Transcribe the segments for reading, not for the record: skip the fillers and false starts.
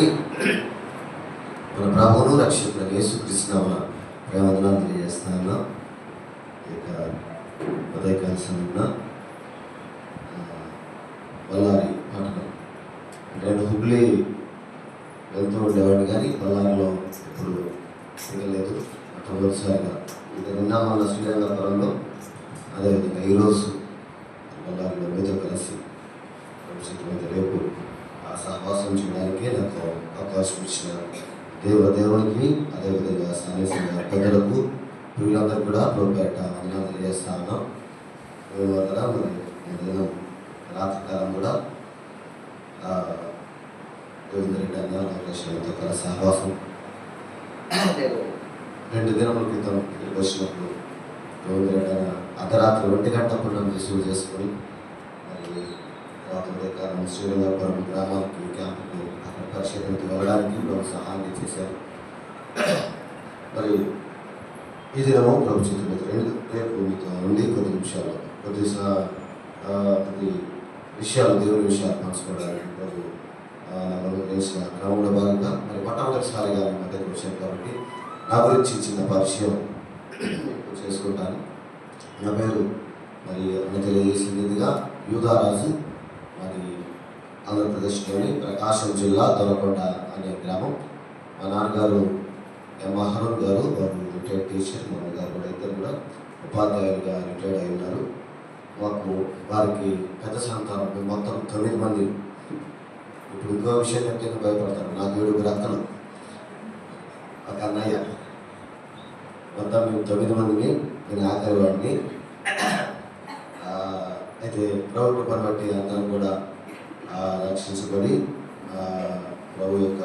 అందరికీ మన ప్రభువును రక్షకుడు యేసుక్రీస్తు నామమున ప్రేమవందనాలు తెలియజేస్తున్నాను. ఇక ఉదయకాల సమయంలో బళ్ళారి పట్టణం, నేను హుబ్లీ వెళ్తూ ఉండేవాడిని కానీ బళ్ళారిలో ఎప్పుడు తిరగలేదు. మొట్టమొదటిసారిగా ఇక నిన్న మన శ్రీరంగపురంలో, అదేవిధంగా ఈరోజు బళ్ళారిలో మీతో కలిసి రేపు ఆ సహవాసం చేయడానికి నాకు అవకాశం ఇచ్చిన దేవునికి, అదేవిధంగా స్థానిక పెద్దలకు, వీళ్ళందరూ కూడా ప్రోపేట వందనాలు తెలియజేస్తా ఉన్నాం. వల్ల మరి దినం రాత్రి కాలం కూడా గోవిందరెడ్డి అన్న లోకేశ్వరంతో కల సహవాసం 2 దినముల క్రితం ఇక్కడికి వచ్చినప్పుడు గోవిందరెడ్డి అన్న అర్ధరాత్రి 1 గంటప్పుడు నన్ను రిసీవ్ చేసుకొని మరి ఉదయకాలం శ్రీరంగపురం గ్రామానికి క్యాంపుకు అక్కడ పరిశీలనకి వెళ్ళడానికి ప్రభు సహాయం చేశారు. మరి ఈ దినము ప్రభు చేతులు రేపు మీతో ఉండి కొద్ది నిమిషాలు కొద్ది విషయాలు, దేవుని విషయాలు పంచుకోవడానికి ప్రభు నాకు తెలిసిన క్రమంలో భాగంగా మరి మొట్టమొదటిసారిగా మీ మధ్యకు వచ్చాను కాబట్టి నా గురించి చిన్న పరిచయం చేసుకుంటాను. నా పేరు మరి అన్న తెలియజేసిందిగా యూదారాజు, మరి ఆంధ్రప్రదేశ్లోని ప్రకాశం జిల్లా దొరకొండ అనే గ్రామం. మా నాన్నగారు మహరూన్ గారు, వారు రిటైర్డ్ టీచర్, మా అమ్మగారు కూడా ఇద్దరు కూడా ఉపాధ్యాయులుగా రిటైర్డ్ అయి ఉన్నారు. వారికి పెద్ద సంతానం, మేము మొత్తం 9 మంది. ఇప్పుడు ఇంకో విషయం చెప్తే భయపడతారు, నాకు 7 అక్కలు, ఒక అన్నయ్య, మొత్తం మేము 9 మందిని. నేను ఆఖరి వాడిని. అయితే ప్రభు కృపను బట్టి అందరం కూడా రక్షించబడి ప్రభు యొక్క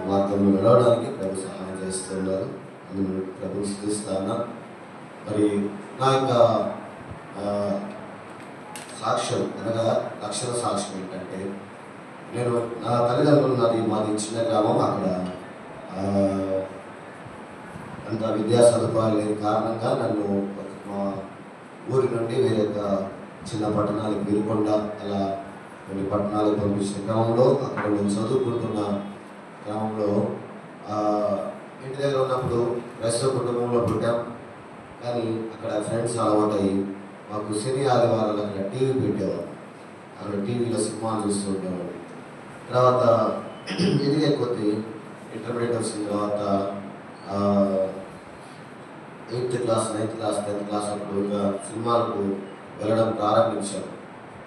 మార్గంలో నడవడానికి ప్రభు సహాయం చేస్తున్నారు. అందులో ప్రభుని స్థుతిస్తాను. మరి నా యొక్క సాక్ష్యం అనగా లక్షణ సాక్ష్యం ఏంటంటే, నేను నా తల్లిదండ్రులు, మాది చిన్న గ్రామం. అక్కడ అంత విద్యా సదుపాయాలు లేని కారణంగా నన్ను మా ఊరి నుండి వేరే చిన్న పట్టణాలకు, విరుకొండ అలా కొన్ని పట్టణాలకు పంపించిన క్రమంలో అక్కడ నేను చదువుకుంటున్న క్రమంలో ఇంటి దగ్గర ఉన్నప్పుడు క్రైస్తవ కుటుంబంలో పుట్టాం. కానీ అక్కడ ఫ్రెండ్స్ అలవాటయ్యి మాకు శని ఆదివారాలు అక్కడ టీవీ పెట్టేవారు. అక్కడ టీవీలో సినిమాలు చూస్తూ ఉండేవాడు. తర్వాత ఎదిగే కొద్ది ఇంటర్మీడియట్ వచ్చిన తర్వాత 8th class, 9th class, 10th class అప్పుడు ఇంకా సినిమాలకు వెళ్ళడం ప్రారంభించాను.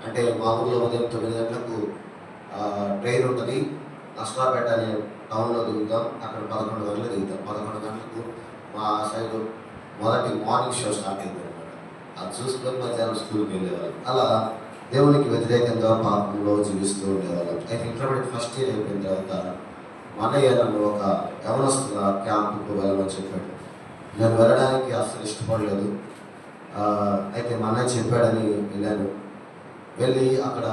అంటే మామూలుగా ఉదయం 9 గంటలకు ట్రైన్ ఉంటుంది, నష్టాపేట అనే టౌన్లో దిగుతాం. అక్కడ 11 గంటలకు దిగుతాం. 11 గంటలకు మా సైడ్ మొదటి మార్నింగ్ షో స్టార్ట్ అయింది అనమాట. అది చూసుకొని మధ్యాహ్నం స్కూల్కి వెళ్ళేవాళ్ళం. అలా దేవునికి వ్యతిరేకంగా పాపంలో జీవిస్తూ ఉండేవాళ్ళం. అయితే ఇంటర్మీడియట్ ఫస్ట్ ఇయర్ అయిపోయిన తర్వాత మా అన్నయ్య నన్ను ఒక యవనస్తుల క్యాంపుకు వెళ్ళమని చెప్పాడు. నేను వెళ్ళడానికి అసలు ఇష్టపడలేదు. అయితే మా అన్నయ్య చెప్పాడని వెళ్ళాను. వెళ్ళి అక్కడ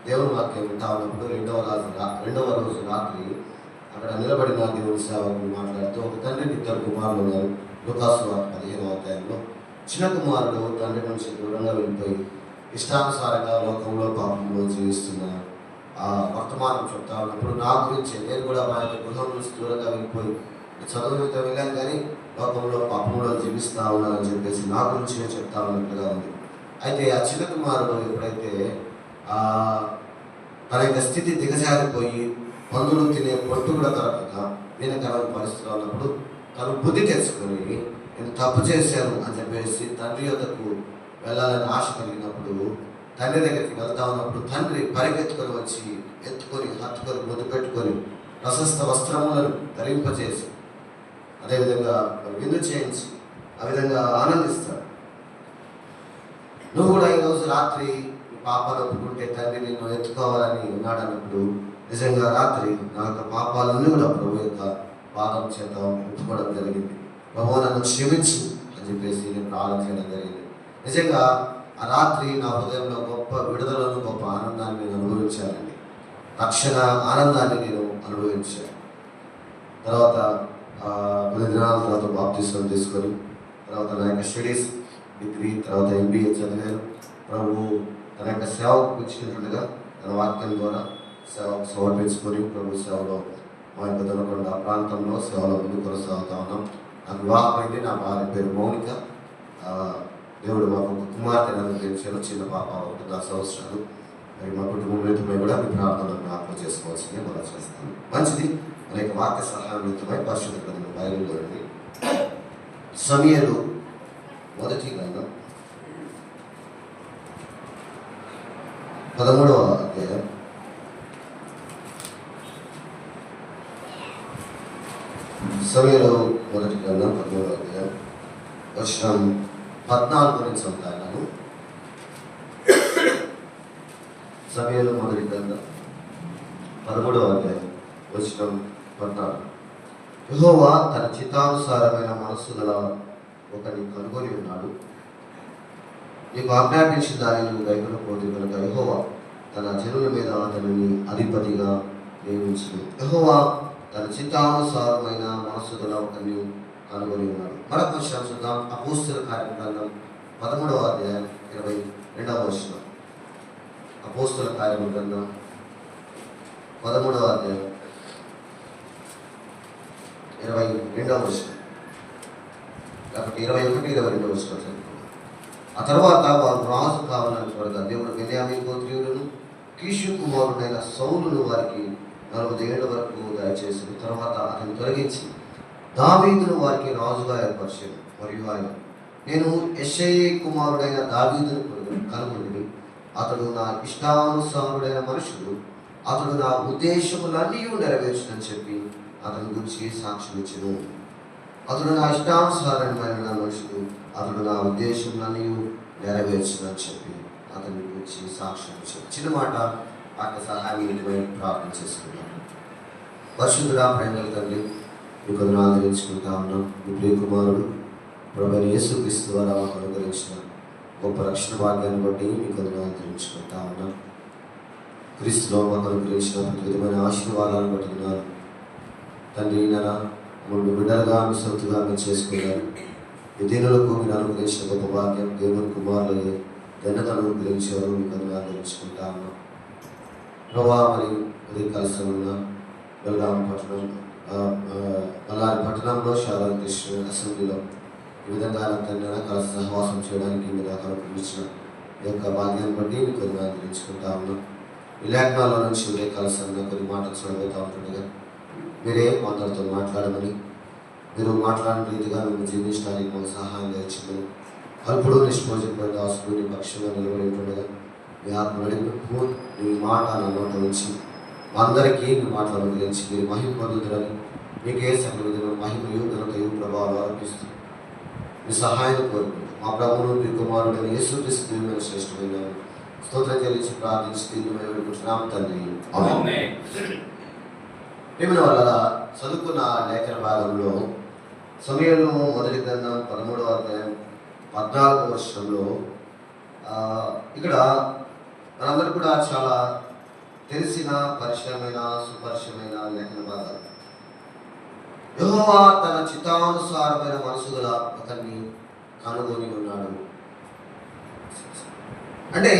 దేవుని వాక్యం వింటా ఉన్నప్పుడు 2వ రోజు రాత్రి అక్కడ నిలబడిన దేవుని సేవకులు మాట్లాడుతూ, ఒక తండ్రికి 2 కుమారులు ఉన్నారు. లూకాసు 15వ అధ్యాయంలో చిన్న కుమారుడు తండ్రి నుంచి దూరంగా వెళ్ళిపోయి ఇష్టానుసారంగా లోకంలో పాపంలో జీవిస్తున్న వర్తమానం చెప్తా ఉన్నప్పుడు నా గురించి, నేను కూడా మా యొక్క గృహం నుంచి దూరంగా వెళ్ళిపోయి చదువుతో వెళ్ళాను కానీ లోకంలో పాపంలో జీవిస్తూ ఉన్నానని చెప్పేసి నా గురించి నేను చెప్తా ఉన్నట్లుగా ఉంది. అయితే ఆ చిన్న కుమారుడు ఎప్పుడైతే తన యొక్క స్థితి దిగజారిపోయి పందులు తినే పొట్టు కూడా దొరకక దీనకరమైన పరిస్థితులు ఉన్నప్పుడు తను బుద్ధి తెచ్చుకొని నేను తప్పు చేశాను అని చెప్పేసి తండ్రి యొద్దకు వెళ్ళాలని ఆశ కలిగినప్పుడు తండ్రి దగ్గరికి వెళ్తా ఉన్నప్పుడు తండ్రి పరిగెత్తుకొని వచ్చి ఎత్తుకొని హత్తుకొని ముద్దు పెట్టుకొని ప్రశస్త వస్త్రములను ధరింపజేసి అదేవిధంగా విందు చేయించి ఆ విధంగా ఆనందిస్తాడు. నువ్వు కూడా ఈరోజు రాత్రి పాపాలు ఒప్పుకుంటే తండ్రి నిన్ను ఎత్తుకోవాలని ఉన్నాడు అన్నప్పుడు నిజంగా రాత్రి నా యొక్క పాపాలన్నీ కూడా ప్రభు యొక్క పాదం చేత ఒప్పుకోవడం జరిగింది. ప్రభు నన్ను క్షమించు అని చెప్పేసి నేను ప్రార్థన చేయడం జరిగింది. నిజంగా ఆ రాత్రి నా హృదయంలో గొప్ప విడుదలను, గొప్ప ఆనందాన్ని నేను అనుభవించానండి. రక్షణ ఆనందాన్ని నేను అనుభవించాను. తర్వాత 10 దినాల తర్వాత బాప్తిస్మం తీసుకొని తర్వాత నా యొక్క స్టడీస్ డిగ్రీ తర్వాత MBA చదివాను. ప్రభు తన యొక్క సేవకు ఇచ్చినట్లుగా తన వాక్యం ద్వారా సేవకు సమర్పించుకొని ప్రభు సేవలో మా యొక్క దొనకొండ ప్రాంతంలో సేవలో ముందు కొనసాగుతా ఉన్నాం. నాకు వివాహమైంది. నా భార్య పేరు మౌనిక. దేవుడు మాకు ఒక కుమార్తెను అనుగ్రహించారు. చిన్న పాప 1.5 సంవత్సరాలు. మరి మా కుటుంబం నిమిత్తమై కూడా మీ ప్రార్థనలు జ్ఞాపకం చేసుకోవాల్సిందే మనం చేస్తాను. మంచిది. అనేక వాక్య సహాయం నిమిత్తమై పరిశుద్ధ గ్రంథం బైబిల్లోని సమూయేలు మొదటి గ్రంథం 13వ అధ్యాయం సమూయేలు మొదటి గ్రంథం 13వ అధ్యాయం వచనం 14 నుంచి చదువుతాను. సమూయేలు మొదటి గ్రంథం 13వ అధ్యాయం వచనం 14. యెహోవా తన చిత్తానుసారమైన మనస్సు గల ఒకరిని కనుగొని ఉన్నాడు. నీకు ఆజ్ఞాపించిన దానిని నువ్వు గైకొనకపోతే కనుక యెహోవా తన జనుల మీద అతనిని అధిపతిగా నియమించును. యెహోవా తన చిత్తానుసారమైన మనస్సు గల ఒకరిని కనుగొని ఉన్నాడు. మరొక విషయం చూద్దాం. అపోస్తలుల కార్య గ్రంథం 13వ అధ్యాయం 22వ వచనం. అపోస్తలుల కార్య గ్రంథం 13వ అధ్యాయం 22వ వచనం, కాబట్టి 21, 22 వచనం చదువుకున్నాం. ఆ తర్వాత వారు రాజు కావాలని త్వరగా దేవుడు బెన్యామీను గోత్రీయులను కీషు కుమారుడైన సౌలును వారికి 40 ఏళ్ల వరకు దయచేసి తర్వాత అతను తొలగించి దావీదును వారికి రాజుగా ఏర్పరిచాను. మరియు ఆయన, నేను యెషయి కుమారుడైన దావీదును కనుగొని అతడు నా ఇష్టానుసారుడైన మనుషుడు, అతడు నా ఉద్దేశములన్నీ నెరవేర్చునని చెప్పి అతని గురించి సాక్ష్యం ఇచ్చెను. అతడు నా ఇష్టానుసారమైన మనుషుడు, అతడు నా ఉద్దేశములన్నీ నెరవేర్చునని చెప్పి అతని గురించి సాక్ష్యం ఇచ్చాను. చిన్న మాట వాక్య సహాయం ప్రార్థన చేసుకున్నాను. పరిశుద్ధుడా, ప్రేమల తండ్రి, మీకు ఆదరించుకుంటా ఉన్నాం. మీ ప్రియ కుమారుడు ప్రభువైన యేసుక్రీస్తు ద్వారా మాకు అనుగ్రహించిన గొప్ప రక్షణ భాగ్యాన్ని బట్టి మీకు ఆదరించుకుంటా ఉన్నాం. క్రీస్తులో మాకు అనుగ్రహించిన ప్రతి విధమైన ఆశీర్వాదాలను బట్టి ఉన్నారు తండ్రి. నాన్న, మమ్మల్ని బిడ్డలుగా మీ సొత్తుగా మీరు చేసుకున్నారు. ఈ దీనులకు మీరు అనుగ్రహించిన గొప్ప భాగ్యం, దేవుని కుమారులు ధన్యతను అనుగ్రహించేవారు మీకు ఆదరించుకుంటా ఉన్నాం. ప్రభా, మరి ఉదయకాల సమయంలో బెల్గాం పట్టణం, బళ్ళారి పట్టణంలో శారద కృష్ణ అసెంబ్లీలో ఈ విధంగా కలిసి సహవాసం చేయడానికి మీరు నాకు అనుగ్రహించిన ఈ యొక్క భాగ్యాన్ని బట్టి మీకు ఆదరించుకుంటా ఉన్నాం. ఈ లేఖనాల నుంచి ఉదయకాల సమయంలో కొన్ని మాటలు చదవుతూ ఉంటుండగా మీరే అందరితో మాట్లాడమని, మీరు మాట్లాడిన రీతిగా మేము జీవించడానికి మాకు సహాయం చేయించమని, అల్పుడు నిష్ప్రయోజనమైన దాసుడు నీ పక్షంగా నిలబడి ఉంటుండగా మీ ఆత్మ నడిపి మీ మాట నా నోట నుంచి అందరికీ మీ మాటలు అనుగ్రహించి మీరు మహిమ పొందుతారని మీకే సకల విధమైన మహిమయు ఘనతయు ప్రభావాలు అర్పిస్తూ మీ సహాయం కోరుకుంటూ మా ప్రభువును మీ కుమారుడైన యేసుక్రీస్తు శ్రేష్టమైన స్తోత్రం చెల్లించి ప్రార్థించి వేడుకుంటున్నాం తండ్రి. ఆమేన్. ప్రేమ వల్ల చదువుకున్న లేఖన భాగంలో సమూయేలు మొదటి గ్రంథం 13వ అధ్యాయం 14వ వచనంలో ఇక్కడ మనందరూ కూడా చాలా తెలిసిన పరిచయమైన సుపరిచయమైన లేఖన భాగాలు. యెహోవా తన చిత్తానుసారమైన మనసు గల ఒకరిని కనుగొని ఉన్నాడు. అంటే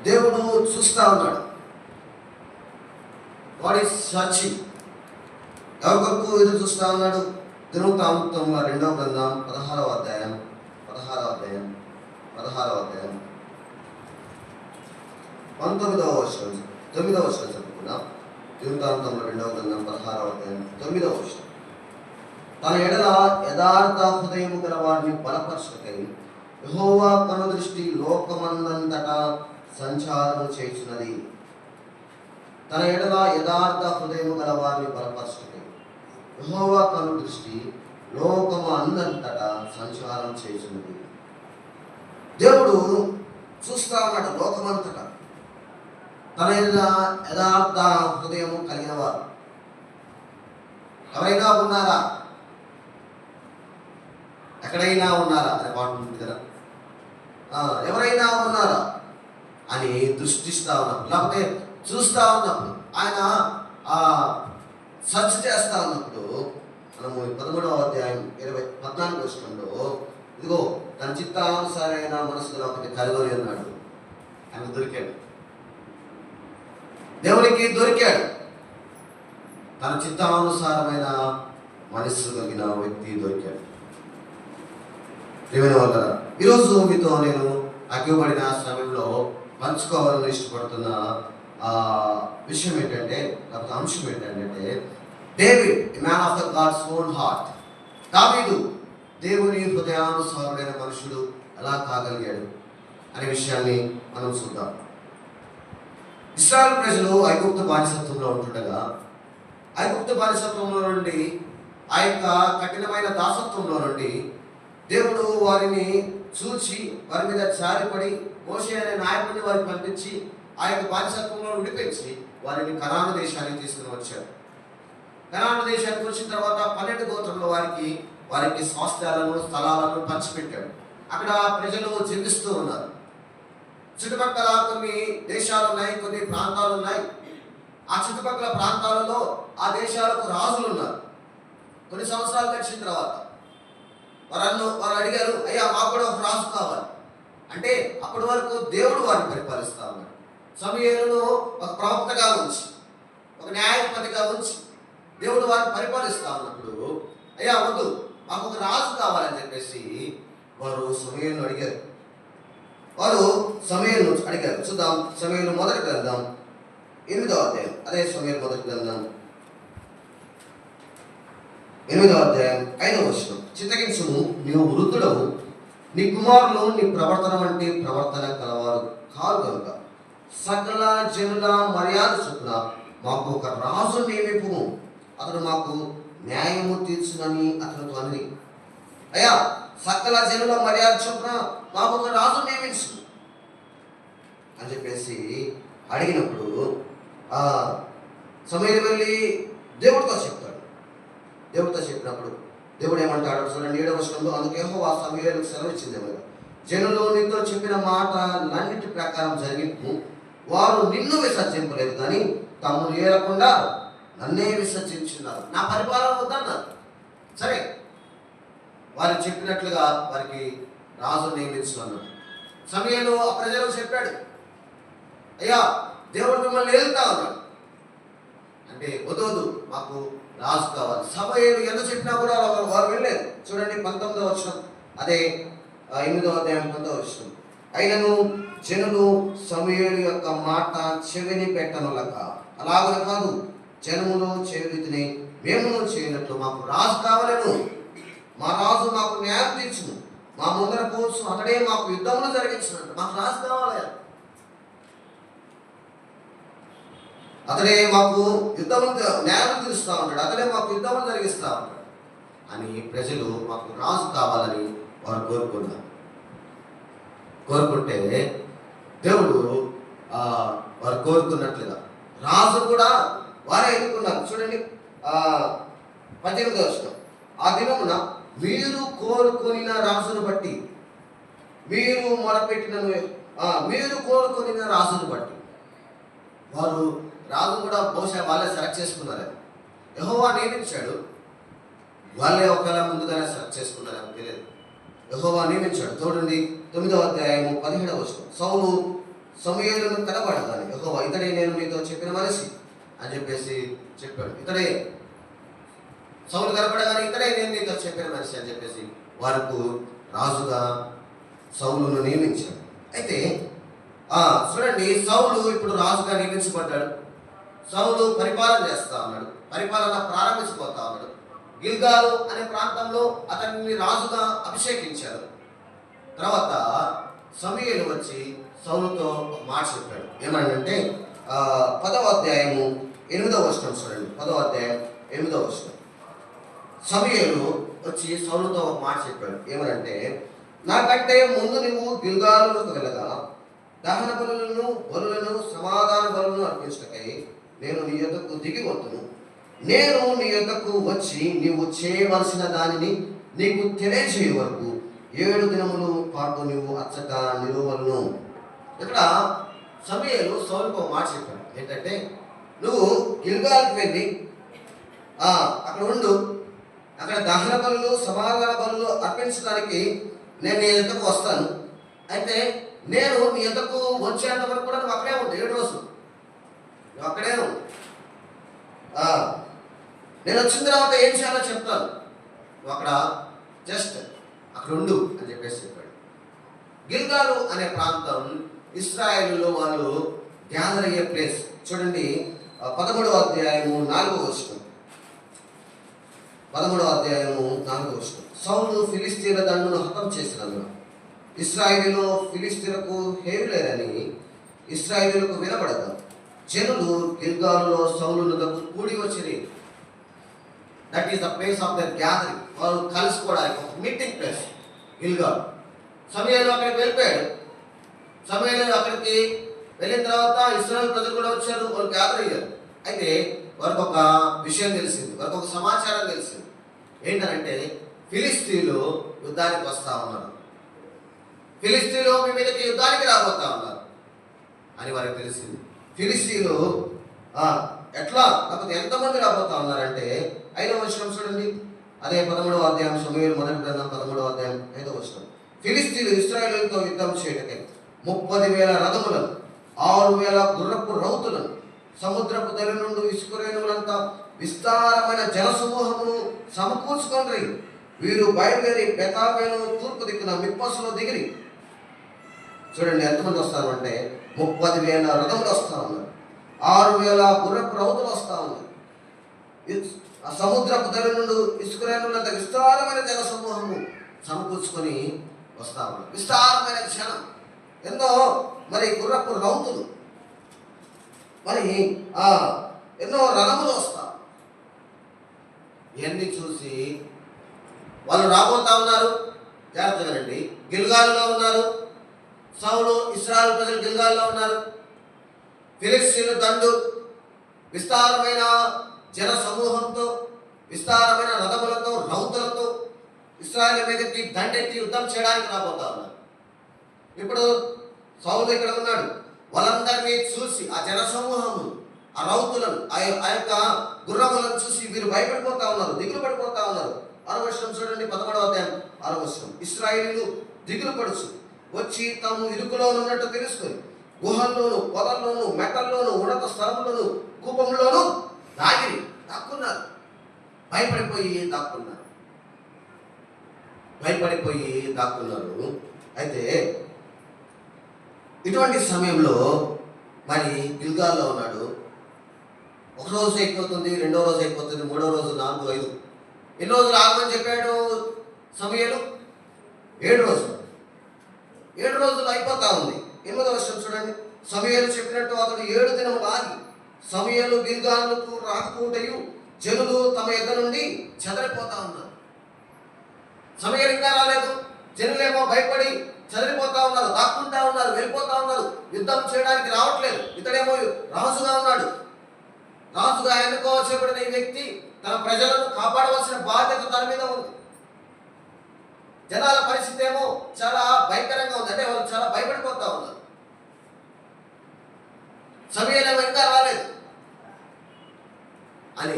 దేవుడు చూస్తా ఉన్నాడు. What is searching. ఎవరి కొరకు ఎదురు చూస్తా ఉన్నాడు? దినవృత్తాంతంలో 2వ గ్రంథం 16వ అధ్యాయం 19వ వచనం 9వ వచనం చదువుకున్నాం. దినవృత్తాంతంలో 2వ గ్రంథం 16వ అధ్యాయం 9వ వచనం. తన ఎడల యథార్థ హృదయము గల వారిని బలపరచుటకై యెహోవా కనుదృష్టి లోకమందంతటా సంచారము చేయుచున్నది. తన ఎడల యథార్థ హృదయము గల వారిని బలపరచుటకై యెహోవా కనుదృష్టి లోకము అందంతటా సంచారం చేయుచున్నది. దేవుడు చూస్తా ఉన్నాడు లోకమంతటా. తన ఎడల యథార్థ హృదయము కలిగిన వారు ఎవరైనా ఉన్నారా? ఎక్కడైనా ఉన్నారా అనే మాట ఉంటుంది కదా. ఎవరైనా ఉన్నారా అని దృష్టిస్తా ఉన్నప్పుడు, లేకపోతే చూస్తా ఉన్నప్పుడు, ఆయన సర్చ్ చేస్తా ఉన్నప్పుడు మనము 13వ అధ్యాయం 14వ వచనంలో ఇదిగో తన చిత్తానుసారైన మనసులో ఒకటి కలుగొని ఉన్నాడు. ఆయన దొరికాడు. దేవునికి వ్యక్తి దొరికాడు. తన చిత్తానుసారమైన మనస్సు కలిగిన వ్యక్తి దొరికాడు. ప్రియమైన వాళ్ళారా, ఈరోజు మీతో నేను అగ్గిపడిన సమయంలో పంచుకోవాలని ఇష్టపడుతున్న విషయం ఏంటంటే, లేకపోతే అంశం ఏంటంటే, David man of the God's own heart. దావీదు దేవుని హృదయానుసారుడైన మనుషుడు ఎలా కాగలిగాడు అనే విషయాన్ని మనం చూద్దాం. ఇశ్రాయేలు ప్రజలు ఐగుప్తు బానిసత్వంలో ఉంటుండగా, ఐగుప్తు బానిసత్వంలో నుండి ఆ యొక్క కఠినమైన దాసత్వంలో నుండి దేవుడు వారిని చూచి వారి మీద జారిపడి మోషే అనే నాయకుడిని వారికి పంపించి ఆ యొక్క బానిసత్వంలో విడిపించి వారిని కనాను దేశానికి తీసుకుని వచ్చారు. కనాను దేశానికి వచ్చిన తర్వాత 12 గోత్రంలో వారికి స్వాస్థ్యాలను, స్థలాలను పంచిపెట్టాడు. అక్కడ ప్రజలు జీవిస్తూ ఉన్నారు. చుట్టుపక్కల కొన్ని దేశాలు ఉన్నాయి, కొన్ని ప్రాంతాలు ఉన్నాయి. ఆ చుట్టుపక్కల ప్రాంతాలలో ఆ దేశాలకు రాజులు ఉన్నారు. కొన్ని సంవత్సరాలు గడిచిన తర్వాత వారు అడిగారు, అయ్యా మాకు కూడా ఒక రాజు కావాలి అంటే, అప్పటి వరకు దేవుడు వారిని పరిపాలిస్తా ఉన్నాడు. సమూయేలును ఒక ప్రవక్తగా ఉంచి, ఒక న్యాయాధిపతిగా ఉంచి దేవుడు వారిని పరిపాలిస్తా ఉన్నప్పుడు, అయ్యా వద్దు మాకు ఒక రాజు కావాలని చెప్పేసి వారు సమూయేలును అడిగారు. చూద్దాం. సమూయేలు మొదటి గ్రంథం 8వ అధ్యాయం. అదే సమూయేలు మొదటి గ్రంథం 8వ అధ్యాయం 5వ వచనం. చిత్తగించుము, నీవు వృద్ధుడవు, నీ కుమారులు నీ ప్రవర్తన వంటి ప్రవర్తన కలవారు కారు కనుక సకల జనుల మర్యాద చొప్పున మాకు ఒక రాజు నియమింపు, అతడు మాకు న్యాయము తీర్చునని అతనితో అని. అయ్యా సకల జనుల మర్యాద చొప్పున మాకు ఒక రాజు నియమించు అని చెప్పేసి అడిగినప్పుడు సమూయేలు వెళ్ళి దేవుడితో చెప్తాడు. దేవుడితో చెప్పినప్పుడు దేవుడు ఏమంటాడు చూడండి, 7వ వచనంలో, అందుకే యెహోవా సమూయేలుకు సెలవిచ్చింది, జనులు నీతో చెప్పిన మాటలన్నిటి ప్రకారం జరిగింపు, వారు నిన్ను విసర్జింపలేదు కానీ తమ్ముడు ఏలకుండా నన్నే విసర్జించున్నారు. నా పరిపాలన వద్దన్నారు. సరే, వారు చెప్పినట్లుగా వారికి రాజు నియమించుకున్నాడు. సమూయేలు ఆ ప్రజలకు చెప్పాడు, అయ్యా దేవుడు మిమ్మల్ని ఏలుతా ఉన్నాడు అంటే, వద్దు మాకు రాజు కావాలి. సమూయేలు ఎంత చెప్పినా కూడా వారు వెళ్ళలేదు. చూడండి 19వ వచనం, అదే 8వ అధ్యాయం 19వ వచనం. అయినను జనులు సమూయేలు యొక్క మాట చెవిని పెట్టనలక, అలాగన కాదు, జనములు చెవిని మేమును చేయనట్లు మాకు రాజు కావాలను, మా రాజు మాకు న్యాయం తీర్చును, మా ముందర కూర్చు, అతడే మాకు యుద్ధములు జరిగించినట్టు మాకు రాజు కావాలి, అతడే మాకు యుద్ధములు న్యాయం తీరుస్తూ ఉంటాడు, అతడే మాకు యుద్ధములు జరిగిస్తూ ఉంటాడు అని ప్రజలు మాకు రాజు కావాలని వారు కోరుకుంటే దేవుడు వారు కోరుకున్నట్లుగా రాజు కూడా వారే ఎన్నుకున్నారు. చూడండి 18వ వచనం, ఆ దినమున మీరు కోరుకొనిన రాజును బట్టి, మీరు కోరుకొనిన రాజును బట్టి, వారు రాజు కూడా బహుశా వాళ్ళే సెలెక్ట్ చేసుకున్నారు. యెహోవా నియమించాడు, వాళ్ళే ఒకవేళ ముందుగానే సెలెక్ట్ చేసుకున్నారేమో తెలియదు. యెహోవా నియమించాడు. చూడండి 9వ అధ్యాయము 17వ వచనం, సౌలు సమూయేలును కనబడగానే యెహోవా, ఇతడే నేను నీతో చెప్పిన మనిషి అని చెప్పేసి చెప్పాడు. ఇతడే సౌలు కనబడగానే ఇతడే నేను నీతో చెప్పిన మనిషి అని చెప్పేసి వారికి రాజుగా సౌలును నియమించాడు. అయితే చూడండి, సౌలు ఇప్పుడు రాజుగా నియమించబడ్డాడు. సౌలు పరిపాలన చేస్తా ఉన్నాడు, పరిపాలన ప్రారంభించబోతా ఉన్నాడు. గిల్గాలు అనే ప్రాంతంలో అతన్ని రాజుగా అభిషేకించారు. తర్వాత సమూయేలు వచ్చి సౌలుతో ఒక మాట చెప్పాడు. ఏమనంటే 10వ అధ్యాయము 8వ వచనం చూడండి. 10వ అధ్యాయం 8వ వచనం. సమూయేలు వచ్చి సౌలుతో ఒక మాట చెప్పాడు. ఏమనంటే, నాకంటే ముందు నువ్వు గిల్గాలుకు వెళ్ళగా దహన బలులను సమాధాన బలులను అర్పించటకై నేను నీ యొద్దకు దిగి వద్దును. నేను నీ యొద్దకు వచ్చి నీవు చేయవలసిన దానిని నీకు తెలియజేయ వరకు 7 దినముల పాటు నువ్వు అచ్చట నిలువలను. ఇక్కడ సమూయేలు సౌలుకు ఒక మాట చెప్పాడు. ఏంటంటే, నువ్వు గిల్గాల్కి వెళ్ళి అక్కడ ఉండు, అక్కడ దహన బలులు సమాధాన బలులు అర్పించడానికి నేను నీ యొద్దకు వస్తాను. అయితే నేను నీ యొద్దకు వచ్చేంత వరకు కూడా నువ్వు అక్కడే ఉండు 7 రోజులు. నువ్వు అక్కడే ఉండు. నేను వచ్చిన తర్వాత ఏం చేయాలో చెప్తాను, నువ్వు అక్కడ జస్ట్ అక్కడ ఉండు అని చెప్పేసి చెప్పాడు. గిల్గాలు అనే ప్రాంతం ఇశ్రాయేలులో వాళ్ళు గ్యాదర్ అయ్యే ప్లేస్. చూడండి 13వ అధ్యాయము 4వ వచనం. 13వ అధ్యాయము 4వ వచనం. సౌలు ఫిలిస్తీన్ల దండును హతం చేసినందున ఇశ్రాయేలులో ఫిలిస్తీన్లకు హేయులేరని ఇశ్రాయేలులకు వినబడగా జనులు గిల్గాలులో సౌలును దగ్గర కూడి వచ్చిరి. That is the place of their gathering. వాళ్ళు కలుసుకోవడానికి ఒక మీటింగ్ ప్లేస్ గిల్గాల్. సమయంలో అక్కడికి వెళ్ళిపోయాడు. సమయంలో అక్కడికి వెళ్ళిన తర్వాత ఇశ్రాయేల్ ప్రజలు కూడా వచ్చారు, వాళ్ళు గ్యాదర్ అయ్యారు. అయితే వారికి ఒక విషయం తెలిసింది, వారికి ఒక సమాచారం తెలిసింది. ఏంటంటే ఫిలిస్తీన్లు యుద్ధానికి వస్తూ ఉన్నారు, ఫిలిస్తీన్లు మీ మీదకి యుద్ధానికి రాబోతా ఉన్నారు అని వారికి తెలిసింది. ఫిలిస్తీన్లు ఎట్లా లేకపోతే ఎంతమంది రాబోతా ఉన్నారంటే 5వ వచనం చూడండి. అదే 13వ అధ్యాయం సమూయేలు మొదటి గ్రంథం 13వ అధ్యాయం 5వ వచనం. ఫిలిస్తీన్లు ఇశ్రాయేలుతో యుద్ధం చేయటకై 30,000 రథములను 6,000 గుర్రపు రౌతులను సముద్రపు తల్లి నుండి ఇసుకరేణువులంతా విస్తారమైన జనసమూహమును సమకూర్చుకొని వీరు బయలుదేరి బెతాబేలు తూర్పు దిక్కున మిక్మసులో దిగిరి. చూడండి ఎంతమంది వస్తారు అంటే 30,000 రథములు వస్తూ ఉన్నారు, 6,000 గుర్రపు రౌతులు వస్తూ ఉన్నారు. ఆ సముద్రపు తల్లి నుండి ఇసుకరేణువులంతా విస్తారమైన జనసమూహము సమకూర్చుకొని వస్తూ ఉన్నారు. విస్తారమైన జనం, ఎన్నో మరి గుర్రపు రౌతులు, మరి ఎన్నో రథములు వస్తా. ఇవన్నీ చూసి వాళ్ళు రాబోతా ఉన్నారు. జాగ్రత్తగానండి, గిల్గాలులో ఉన్నారు. సౌలు ఇశ్రాయేలు ప్రజలు గిల్గాల్లో ఉన్నారు. ఫిలిస్తీన్లు దండు విస్తారమైన జన సమూహంతో, విస్తారమైన రథములతో, రౌతులతో ఇశ్రాయేలు మీదకి దండెత్తి యుద్ధం చేయడానికి రాబోతా ఉన్నారు. ఇప్పుడు సౌలు ఇక్కడ ఉన్నాడు. వాళ్ళందరినీ చూసి ఆ జన సమూహము, ఆ రౌతులను, ఆ యొక్క గుర్రములను చూసి వీరు భయపడిపోతా ఉన్నారు, దిగులు పడిపోతా ఉన్నారు. 6వ వచనం చూడండి, 13వ అధ్యాయం 6వ వచనం. ఇశ్రాయేలీయులు దిగులు పడుచు వచ్చి తాము ఇరుకులో ఉన్నట్టు తెలుసుకొని గుహల్లోను, పొదల్లోను, మెటల్లోను, ఉన్నత స్థలంలోను, కూపంలోను దాక్కున్నారు. భయపడిపోయి దాక్కున్నారు. అయితే ఇటువంటి సమయంలో మరి గిల్గాల్లో ఉన్నాడు. ఒక రోజు అయిపోతుంది, 2వ రోజు అయిపోతుంది, 3వ రోజు, 4, 5, ఎన్ని రోజులు ఆగమని చెప్పాడు సమూయేలు? 7 రోజులు. 7 రోజులు అయిపోతా ఉంది. 8వ వచనం చూడండి. సమూయేలు చెప్పినట్టు అతడు 7 దినములు ఆగి సమూయేలు గిల్గాలుకు రాకపోటయు జనులు తమ ఎద్ద నుండి చెదరిపోతా ఉన్నారు. సమూయేలు ఇంకా రాలేదు. జనులేమో భయపడి చెదరిపోతా ఉన్నారు, దాక్కుంటా ఉన్నారు, వెళ్ళిపోతా ఉన్నారు, యుద్ధం చేయడానికి రావట్లేదు. ఇతడేమో రాజుగా ఉన్నాడు. రాజుగా ఎన్నుకోవలసిన ఈ వ్యక్తి తన ప్రజలను కాపాడవలసిన బాధ్యత తన మీద ఉంది. జనాల పరిస్థితి ఏమో చాలా భయంకరంగా ఉంది, అంటే వాళ్ళు చాలా భయపడిపోతా ఉన్నారు. సమూయేలు ఇంకా రాలేదు అని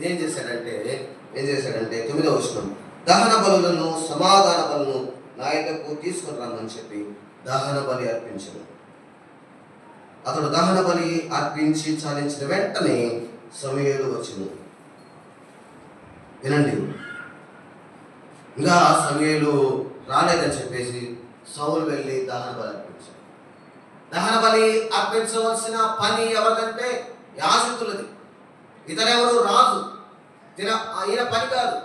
ఏం చేశాడంటే 9వ వచనం. దహన బలులను సమాధాన బలులను నా యొద్దకు తీసుకుని రమ్మని చెప్పి దహన బలి అర్పించను. అతడు దహన బలి అర్పించి చాలించిన వెంటనే సమూయేలు వచ్చును. వినండి, ఇంకా సమూయేలు రాలేదని చెప్పేసి సౌలు వెళ్ళి దహన బలి అర్పించాడు. దహన బలి అర్పించవలసిన పని ఎవరిదంటే యాజకులది. ఇతరెవరు? రాజు. ఈయన పని కాదు,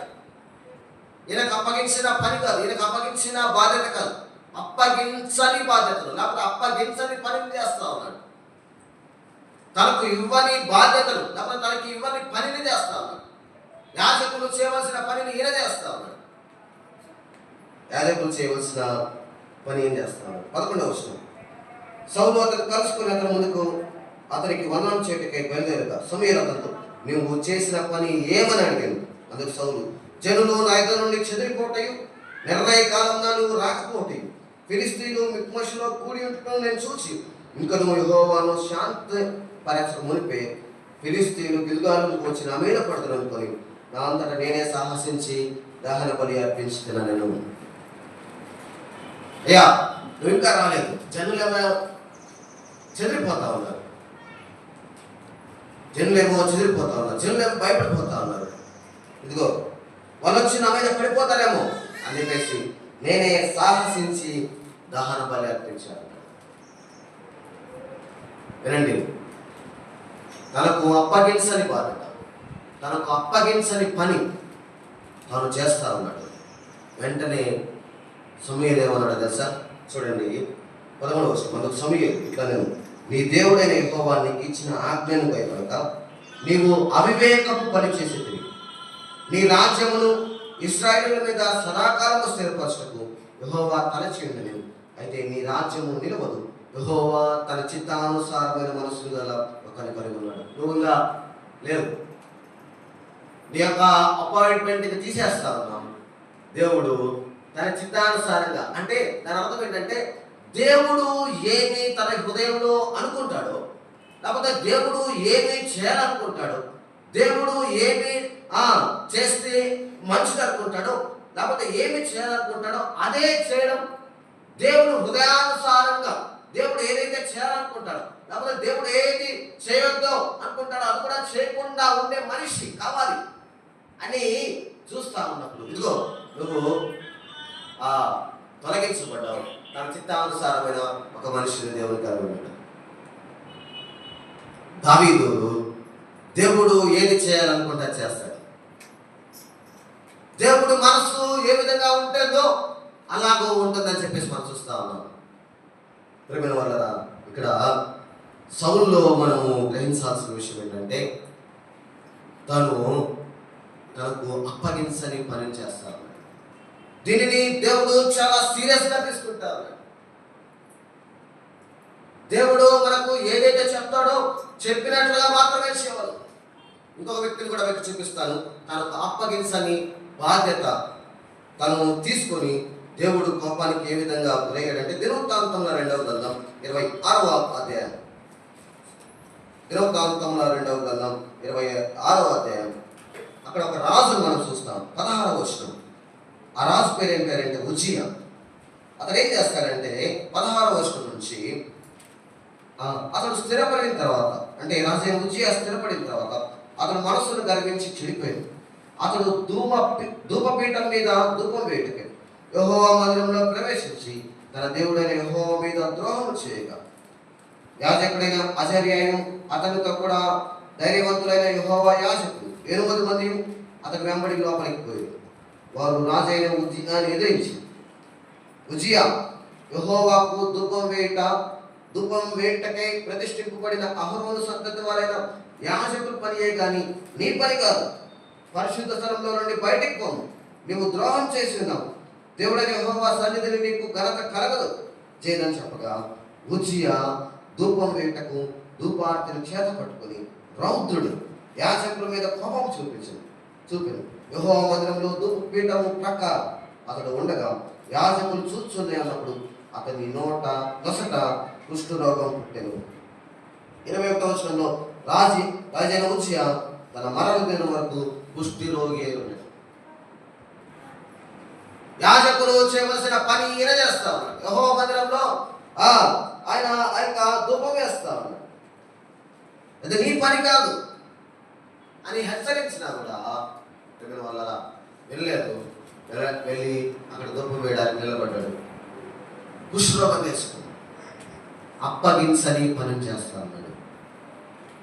ఈయనకు అప్పగించిన పని కాదు, ఈయనకు అప్పగించిన బాధ్యత కాదు. అప్పగించని బాధ్యతలు, లేకపోతే అప్పగించని పనిని చేస్తా ఉన్నాడు. తనకు ఇవ్వని బాధ్యతలు, లేకపోతే తనకి ఇవ్వని పనిని చేస్తా ఉన్నాడు. యాజకులు చేయవలసిన పనిని ఈయన చేస్తా ఉన్నాడు. యాజకులు చేయవలసిన పని ఏం చేస్తా ఉన్నాడు. 11వ వచనం. సౌలు అతను కలుసుకుని అతని ముందుకు అతనికి వందనం చేయటకై బయలుదేరగా సమూయేలు అతనితో నువ్వు చేసిన పని ఏమని అడిగాను. అందుకు సౌలు, జనులు నా ఎద్ద నుండి చెదిరిపోటయు నిర్ణయ కాలంలో నువ్వు రాకపోటయు ఫిలిస్తీన్లు మిక్మషులో కూడి ఉండటం నేను చూసి ఇంకా నువ్వు యెహోవాను శాంతి పరచ మునిపే ఫిలిస్తీన్లు గిల్గాలుకు వచ్చి నా మీద పడతాను అనుకొని నా అంతటా నేనే సాహసించి దహన బలి అర్పించుతున్నాను. నేను అయ్యా నువ్వు ఇంకా రాలేదు, జనులు చెదిరిపోతా ఉన్నారు. జనులేమో చెదిరిపోతా ఉన్నారు, జనులేమో భయపడిపోతా ఉన్నారు. ఇదిగో వాళ్ళు వచ్చి నా మీద పడిపోతారేమో అని చెప్పేసి నేనే సాహసించి దహన బలి అర్పించాను. వినండి, తనకు అప్పగించని బాధ్యత, తనకు అప్పగించని పని తాను చేస్తా ఉన్నాడు. వెంటనే సమూయేలు ఏమన్నాడు తెలుసా? చూడండి 11వ వచనం. అందుకు సమూయేలు ఇట్లా, నేను నీ దేవుడైన యెహోవా నీకు ఇచ్చిన ఆజ్ఞను కనుక నీవు అవివేకపు పని చేసేది, నీ రాజ్యమును ఇశ్రాయేలుల మీద సదాకాలము స్థిరపరచుటకు యెహోవా తలచి ఉండెను. అయితే నీ రాజ్యము నిలవదు. యెహోవా తన చిత్తానుసారమైన మనసు గల ఒకరిని కలిగి ఉన్నాడు. నువ్వుగా లేదు, నీ యొక్క అపాయింట్మెంట్ని తీసేస్తా ఉన్నాం. దేవుడు తన చిత్తానుసారంగా, అంటే దాని అర్థం ఏంటంటే దేవుడు ఏమి తన హృదయంలో అనుకుంటాడో, లేకపోతే దేవుడు ఏమి చేయాలనుకుంటాడో, దేవుడు ఏమి చేస్తే మంచిది అనుకుంటాడో, లేకపోతే ఏమి చేయాలనుకుంటాడో అదే చేయడం. దేవుడు హృదయానుసారంగా దేవుడు ఏదైతే చేయాలనుకుంటాడో, లేకపోతే దేవుడు ఏది చేయొద్దో అనుకుంటాడో అది కూడా చేయకుండా ఉండే మనిషి కావాలి అని చూస్తా ఉన్నప్పుడు, ఇదిగో నువ్వు తొలగించబడ్డావు. తన చిత్తానుసారమైన ఒక మనిషిని దేవుని కలిగి ఉన్నాడు. దావీదు దేవుడు ఏది చేయాలనుకుంటా చేస్తాడు. దేవుడు మనసు ఏ విధంగా ఉంటుందో అలాగో ఉంటుందని చెప్పేసి మనం చూస్తా ఉన్నాం. ప్రేమ వల్ల ఇక్కడ సౌలులో మనము గ్రహించాల్సిన విషయం ఏంటంటే తనకు అప్పగించని పని చేస్తాడు. దీనిని దేవుడు చాలా సీరియస్గా తీసుకుంటారు. దేవుడు మనకు ఏదైతే చెప్తాడో చెప్పినట్లుగా మాత్రమే చేయాలి. ఇంకొక వ్యక్తిని కూడా మీకు చూపిస్తాను. తనకు అప్పగించని బాధ్యత తను తీసుకొని దేవుడు కోపానికి ఏ విధంగా గురయ్యాడంటే దినవృత్తాంతంలో 2వ గ్రంథం 26వ అధ్యాయం. దినవృత్తాంతంలో 2వ గ్రంథం 26వ అధ్యాయం. అక్కడ ఒక రాజును మనం చూస్తాం. 16వ వచనం. ఆ రాజు పేరు ఏం పేరంటే ఉజ్జియా. అతను ఏం చేస్తాడంటే 16వ వచనం నుంచి అతడు స్థిరపడిన తర్వాత, అంటే రాజు ఉజ్జియా స్థిరపడిన తర్వాత అతను మనస్సును గర్వించి చెడిపోయాడు. అతడు ధూపపీఠం మీద ధూపం వేయటకే యెహోవా మందిరంలో ప్రవేశించి తన దేవుడైన యెహోవా మీద ద్రోహం చేయగా యాజకుడైన అజర్యాను అతనితో కూడా ధైర్యవంతులైన యెహోవా యాజకుడు 8 మంది అతని వెంబడి లోపలికి పోయారు. వారు రాజైన ఉజ్జియాను ఎదిరించి, ఉజ్జియా యెహోవాకు ధూపం వేటకై ప్రతిష్ఠింపబడిన అహరోను సంతతి వారైన యాజకుల పనియే కానీ నీ పని కాదు. పరిశుద్ధ స్థలంలో నుండి బయటికి పోను. నీవు ద్రోహం చేసి ఉన్నావు. దేవుడైన యెహోవా సన్నిధిని నీకు ఘనత కలగదు చేయదని చెప్పగా ఉజ్జియా ధూపం వేటకు ధూపార్తిని చేత పట్టుకుని రౌద్రుడు యాజకుల మీద కోపం చూపిను. యెహోవా మందిరంలో ధూపపీఠము ప్రక్క అతడు ఉండగా యాజకులు చూస్తున్నాయి అన్నప్పుడు అతని నొసట కుష్ఠరోగం పుట్టెను. 21వ వచనంలో రాజైన ఉజ్జియా తన మరణ దినం వరకు కుష్ఠి రోగి అయి ఉన్నాడు. యాజకులు చేయవలసిన పని ఈయన చేస్తా ఉన్నాడు. యెహోవా మందిరంలో ఆయన ధూపం వేస్తా ఉన్నాడు. అది నీ పని కాదు అని హెచ్చరించినా కూడా వల్ల వెళ్ళలేదు. వెళ్ళి అక్కడ ధూపం వేయడానికి నిలబడ్డాడు. కుష్ఠరోగం వేసుకున్నాడు. అప్పగించని పని చేస్తా ఉన్నాడు.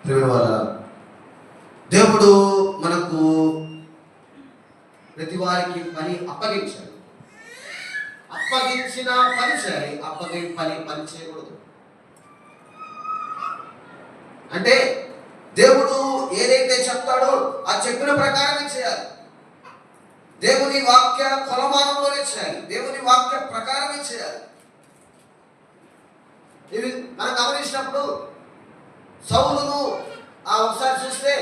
ప్రేమ వల్ల దేవుడు మనకు ప్రతి వారికి పని అప్పగించాడు. అప్పగించిన పని చేయాలి, పని చేయకూడదు. అంటే దేవుడు ఏదైతే చెప్తాడో ఆ చెప్పిన ప్రకారమే చేయాలి. దేవుని వాక్య కొలమానంలోనే చేయాలి. దేవుని వాక్య ప్రకారమే చేయాలి. ఇవి మనం గమనించినప్పుడు సౌలును ఒకసారి చూస్తే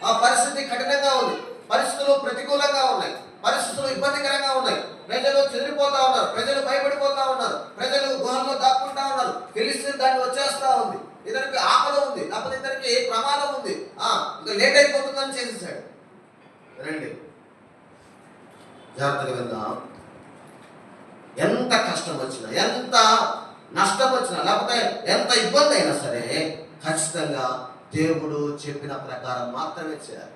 ఆ పరిస్థితి కఠినంగా ఉంది. పరిస్థితులు ప్రతికూలంగా ఉన్నాయి. పరిస్థితులు ఇబ్బందికరంగా ఉన్నాయి. ప్రజలు చెదిరిపోతా ఉన్నారు. ప్రజలు భయపడిపోతా ఉన్నారు. ప్రజలు గుహల్లో దాక్కుంటా ఉన్నారు. ఫిలిస్తీన్ దాన్ని వచ్చేస్తా ఉంది. ఇతనికి ఆపద ఉంది, లేకపోతే ఇతనికి ప్రమాదం ఉంది, ఇంకా లేట్ అయిపోతుందని చేసేసాడు. రండి జాగ్రత్తగా విందాం. ఎంత కష్టం వచ్చినా, ఎంత నష్టం వచ్చినా, లేకపోతే ఎంత ఇబ్బంది అయినా సరే ఖచ్చితంగా దేవుడు చెప్పిన ప్రకారం మాత్రమే చేయాలి.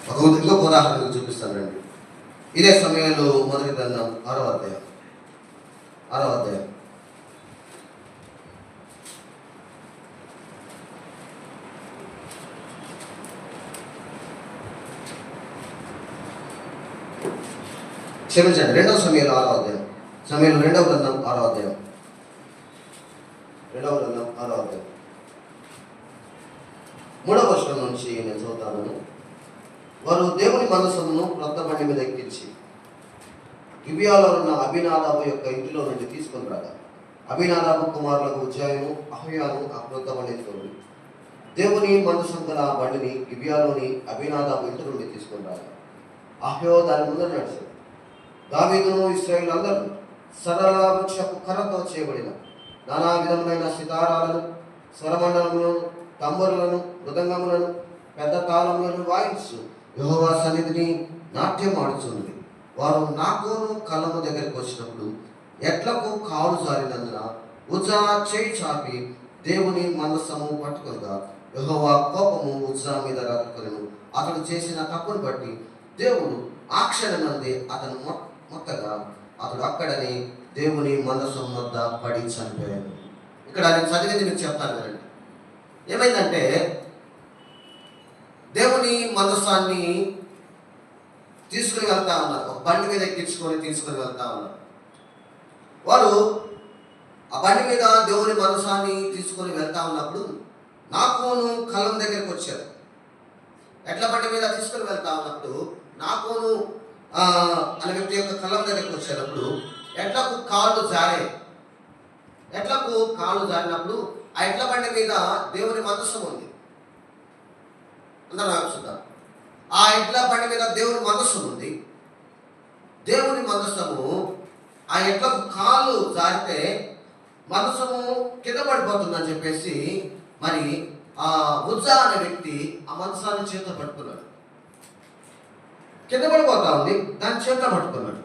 ఇంకొక ఉదాహరణ చూపిస్తానండి. ఇదే సమయంలో మొదటి గ్రంథం 6వ అధ్యాయం క్షమించండి, 2వ సమయంలో 6వ అధ్యాయం, సమయంలో 2వ గ్రంథం 6వ అధ్యాయం 3వ వచనం నుంచి నేను చదువుతాను. వారు దేవుని మందసమును క్రొత్త బండి మీద ఎక్కించి గిబియాలో ఉన్న అబీనాదాబు యొక్క ఇంటిలో నుండి తీసుకొని రాగా, అబీనాదాబు కుమారులకు ఉజ్జాయును అహోయాను ఆ క్రొత్త బండిని తోడు దేవుని మందసం గల ఆ బండిని గిబియాలోని అబీనాదాబు ఇంటి నుండి తీసుకొని రాగా, అహ్యో దాని ముందర నడిచాడు. దావీదును ఇశ్రాయేలు సరళ వృక్షపు కర్రతో చేయబడిన నానా విధములైన సితారాలను, స్వరమండలములను, తంబురులను, మృదంగములను, పెద్ద తాళములను వాయించు యెహోవా సన్నిధిని నాట్యం ఆడుచుంది. వారు నాకోను కళ్ళము దగ్గరికి వచ్చినప్పుడు ఎడ్లకు కాలు జారినందున ఉజ్జా చేయి చాపి దేవుని మందసము పట్టుకొనగా యెహోవా కోపము ఉజ్జా మీద రగులుకొనెను. అతడు చేసిన తప్పును బట్టి దేవుడు ఆ క్షణమందే అతను మొత్తగా అతడు అక్కడనే దేవుని మందసం వద్ద పడి చనిపోయాడు. ఇక్కడ నేను చదివింది మీకు చెప్తాను కదండి. ఏమైందంటే దేవుని మందసాన్ని తీసుకుని వెళ్తా ఉన్నారు, ఒక బండి మీద ఎక్కించుకొని తీసుకుని వెళ్తా ఉన్నారు. వారు ఆ బండి మీద దేవుని మందసాన్ని తీసుకొని వెళ్తా ఉన్నప్పుడు నాకోను కళ్ళం దగ్గరికి వచ్చారు. ఎట్ల బండి మీద తీసుకుని వెళ్తా ఉన్నప్పుడు నాకోను అనే వ్యక్తి యొక్క కళ్ళం దగ్గరికి వచ్చేటప్పుడు ఎట్లకు కాళ్ళు జారినప్పుడు ఆ ఎడ్ల బండి మీద దేవుని మందసం ఉంది. అందరూ చూద్దాం. ఆ ఎడ్ల బండి మీద దేవుని మందసం ఉంది. దేవుని మందసము ఆ ఎడ్లకు కాళ్ళు జారితే మందసము కింద పడిపోతుందని చెప్పేసి మరి ఆ ఉజ్జా అనే వ్యక్తి ఆ మందసాన్ని చేతితో పట్టుకున్నాడు. కింద పడిపోతా ఉంది, దాన్ని చేతితో పట్టుకున్నాడు.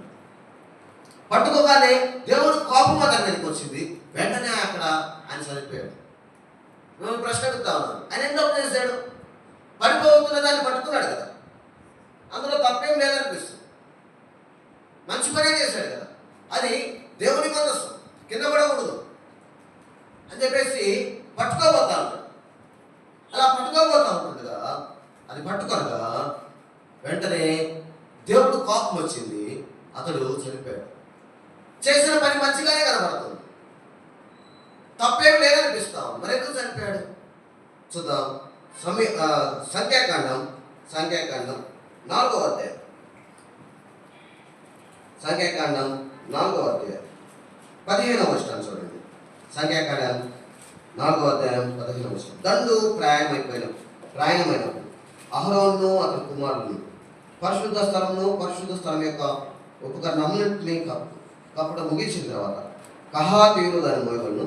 పట్టుకోగానే దేవుడు కోపం అతని దగ్గరికి వచ్చింది. వెంటనే అక్కడ ఆయన చనిపోయాడు. మేము ప్రశ్న అడుగుతా ఉన్నాను, ఆయన ఎందుకు చేశాడు? పడిపోతున్న దాన్ని పట్టుకున్నాడు కదా, అందులో తప్పేం లేదనిపిస్తుంది. మంచి పనే చేశాడు కదా, అది దేవుని మందసం కింద పడకూడదు అని చెప్పేసి పట్టుకోబోతా ఉంటాడు. అలా పట్టుకోబోతా ఉంటుంది కదా, అది పట్టుకోనగా వెంటనే దేవుడు కోపం వచ్చింది, అతడు చనిపోయాడు. చేసిన పని మంచిగానే కనబడుతుంది, తప్పేం లేదనిపిస్తాం. మరి ఎందుకు చనిపోయాడు చూద్దాం. సంఖ్యాకాండం 4వ అధ్యాయం, సంఖ్యాకాండం 4వ అధ్యాయం 15వ వచనం చూడండి. సంఖ్యాకాండం 4వ అధ్యాయం 15వ వచనం. దండు ప్రయాణమైనప్పుడు అహరోను అతని కుమారులను పరిశుద్ధ స్థలం యొక్క ఉపకరణములన్నింటినీ కప్పడం ముగించిన తర్వాత కహాతీయులు దాని మోయబడును.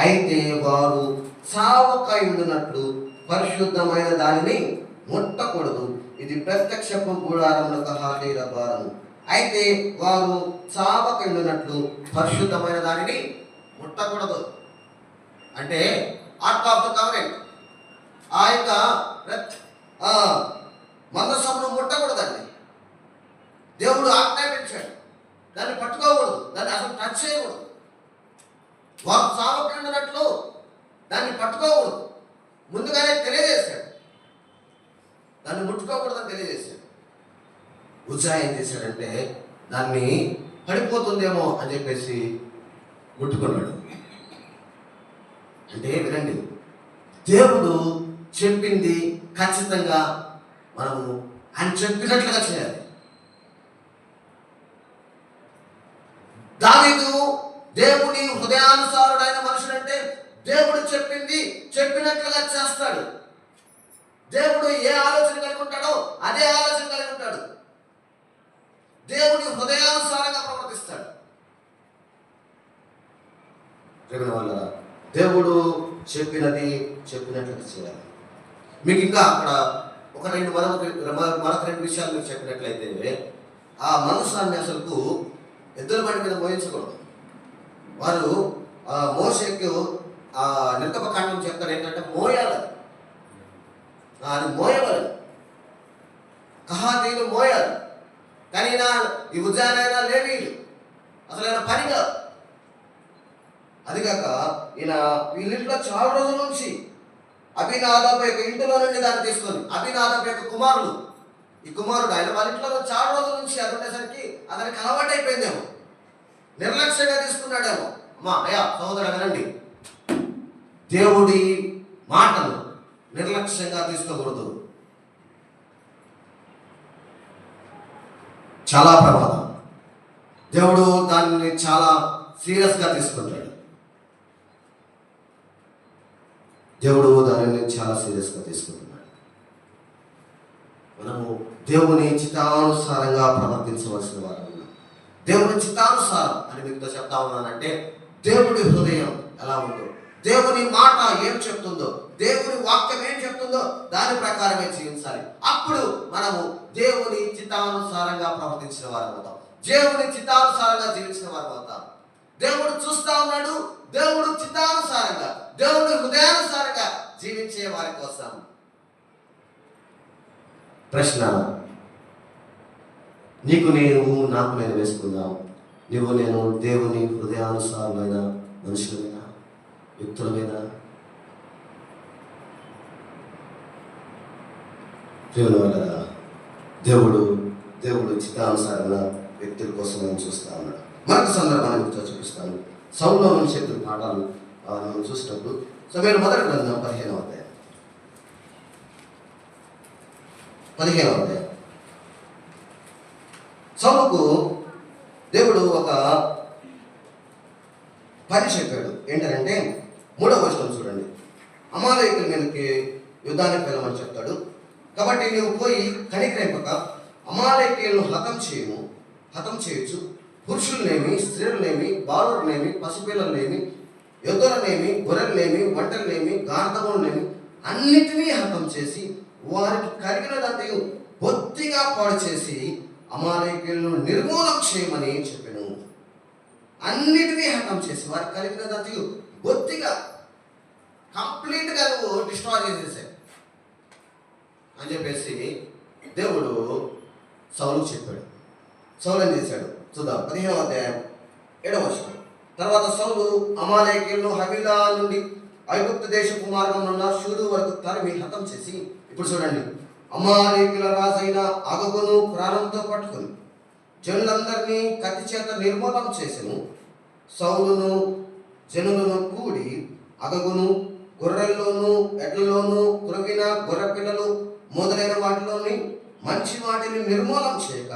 అయితే వారు సావకయుండునట్లు పరిశుద్ధమైన దానిని ముట్టకూడదు. ఇది ప్రత్యక్షపు గుడారముల కహాతీయుల భారము. అయితే వారు సావకయుండునట్లు పరిశుద్ధమైన దానిని ముట్టకూడదు. అంటే ఆర్ట్ ఆఫ్ ద కవరెంట్, ఆ యొక్క మందసమును ముట్టకూడదండి. దేవుడు ఆజ్ఞాపించాడు, దాన్ని పట్టుకోకూడదు, దాన్ని అసలు టచ్ చేయకూడదు. వారు సావకుండానట్లు దాన్ని పట్టుకోకూడదు ముందుగానే తెలియజేశాడు, దాన్ని ముట్టుకోకూడదని తెలియజేశాడు. ఉజ్జా ఏం చేశాడంటే దాన్ని పడిపోతుందేమో అని చెప్పేసి ముట్టుకున్నాడు. అంటే వినండి, దేవుడు చెప్పింది ఖచ్చితంగా మనము ఆయన చెప్పినట్లుగా చేయాలి. దావీదు దేవుని హృదయానుసారుడైన మనుషుడంటే దేవుడు చెప్పినట్లుగా చేస్తాడు. దేవుడు ఏ ఆలోచన కలిగి ఉంటాడో అదే ఆలోచన కలిగి ఉంటాడు. దేవుని హృదయానుసారంగా ప్రవర్తిస్తాడు. వల్ల దేవుడు చెప్పినట్లుగా చేయాలి. మీకు ఇంకా అక్కడ మరొక రెండు విషయాలు మీకు చెప్పినట్లయితే, ఆ మనసాన్ని అసలుకు ఎద్దుల బండి మీద మోయించకూడదు. వారు మోషేకు ఆ నిర్గమకాండం చెప్తాడు ఏంటంటే మోయాలి, అది మోయవాలి, కహాతీయులు మోయాలి. కానీ నా ఈ ఉజ్జానైనా లేవీలు అసలు ఆయన పనిగా. అది కాక ఈయన వీళ్ళింట్లో చాలా రోజుల నుంచి అభినాదాబు యొక్క ఇంటిలో నుండి దాన్ని తీసుకొని, అభినాదాబు యొక్క కుమారుడు, ఈ కుమారుడు ఆయన వాళ్ళ ఇంట్లో చాలా రోజుల నుంచి అది ఉండేసరికి అతనికి అలవాటు అయిపోయిందేమో, నిర్లక్ష్యంగా తీసుకున్నాడేమో. అమ్మా అయ్యా సహోదరు వినండి, దేవుడి మాటలు నిర్లక్ష్యంగా తీసుకోకూడదు, చాలా ప్రమాదం. దేవుడు దాన్ని చాలా సీరియస్గా తీసుకుంటాడు. దేవుడు దానిని చాలా సీరియస్గా తీసుకుంటున్నాడు. మనము దేవుని చిత్తానుసారంగా ప్రవర్తించవలసిన వారు. దేవుని చిత్తానుసారం అని మీతో చెప్తా ఉన్నానంటే దేవుడి హృదయం ఎలా ఉందో, దేవుని మాట ఏం చెప్తుందో, దేవుని వాక్యం ఏం చెప్తుందో దాని ప్రకారమే జీవించాలి. అప్పుడు మనము దేవుని చిత్తానుసారంగా ప్రవర్తించిన వారు అవుతాం, దేవుని చిత్తానుసారంగా జీవించిన వారు అవుతాం. దేవుడు చూస్తా ఉన్నాడు, దేవుడు చిత్తానుసారంగా, దేవుడి హృదయానుసారంగా జీవించే వారి కోసం. ప్రశ్న, నీకు నేను నాకు నేను వేసుకుందాం. నువ్వు నేను దేవుని హృదయానుసారమైన మనుషులమైనా వ్యక్తులమైనా? దేవుని వల్ల దేవుడు చిత్తానుసారంగా వ్యక్తుల కోసం నేను చూస్తా ఉన్నాడు. మరొక సందర్భాన్ని మీతో చూపిస్తాను. సౌలులో నుంచి చెప్పిన పాఠాలు మనం చూసినప్పుడు సమయంలో మొదటి గ్రంథం 15వ అధ్యాయం. సౌలుకు దేవుడు ఒక పని చెప్పాడు. ఏంటంటే 3వ వచనం చూడండి. అమాలేకుల మీదకి యుద్ధానికి వెళ్ళమని చెప్తాడు. కాబట్టి నువ్వు పోయి కనికరింపక అమాలేకీయులను హతం చేయొచ్చు, పురుషులనేమి, స్త్రీలనేమి, బాలులనేమి, పసిపిల్లలనేమి, యుద్ధులనేమి, గొర్రెలనేమి, వంటలనేమి, గార్ధములనేమి అన్నిటినీ హతం చేసి వారికి కలిగినదంతయు బొత్తిగా పాడు చేసి అమాలేకీయులను నిర్మూలం చేయమని చెప్పాను. అన్నిటినీ హతం చేసి వారికి కలిగినదంతయు బొత్తిగా కంప్లీట్గా నువ్వు డిస్ట్రాయ్ చేసేసావు అని చెప్పేసి దేవుడు సౌలుకు చెప్పాడు. సౌలు ఏం చేశాడు చూద్దాం. 15వ అధ్యాయం 7వ వచనం. తర్వాత సౌలు అమాలేకీయులను హవీలా నుండి ఐగుప్తు దేశపు మార్గంలో షూరు వరకు తరిమి హతం చేసి, ఇప్పుడు చూడండి, అమాలేకీయుల రాజైన అగగును ప్రాణంతో పట్టుకుని జనులందరినీ కత్తి చేత నిర్మూలం చేసెను. సౌలును జనులను కూడి అగగును, గొర్రెల్లోనూ ఎడ్లలోనూ కురవిన గొర్రె పిల్లలు మొదలైన వాటిలోని మంచి వాటిని నిర్మూలం చేయక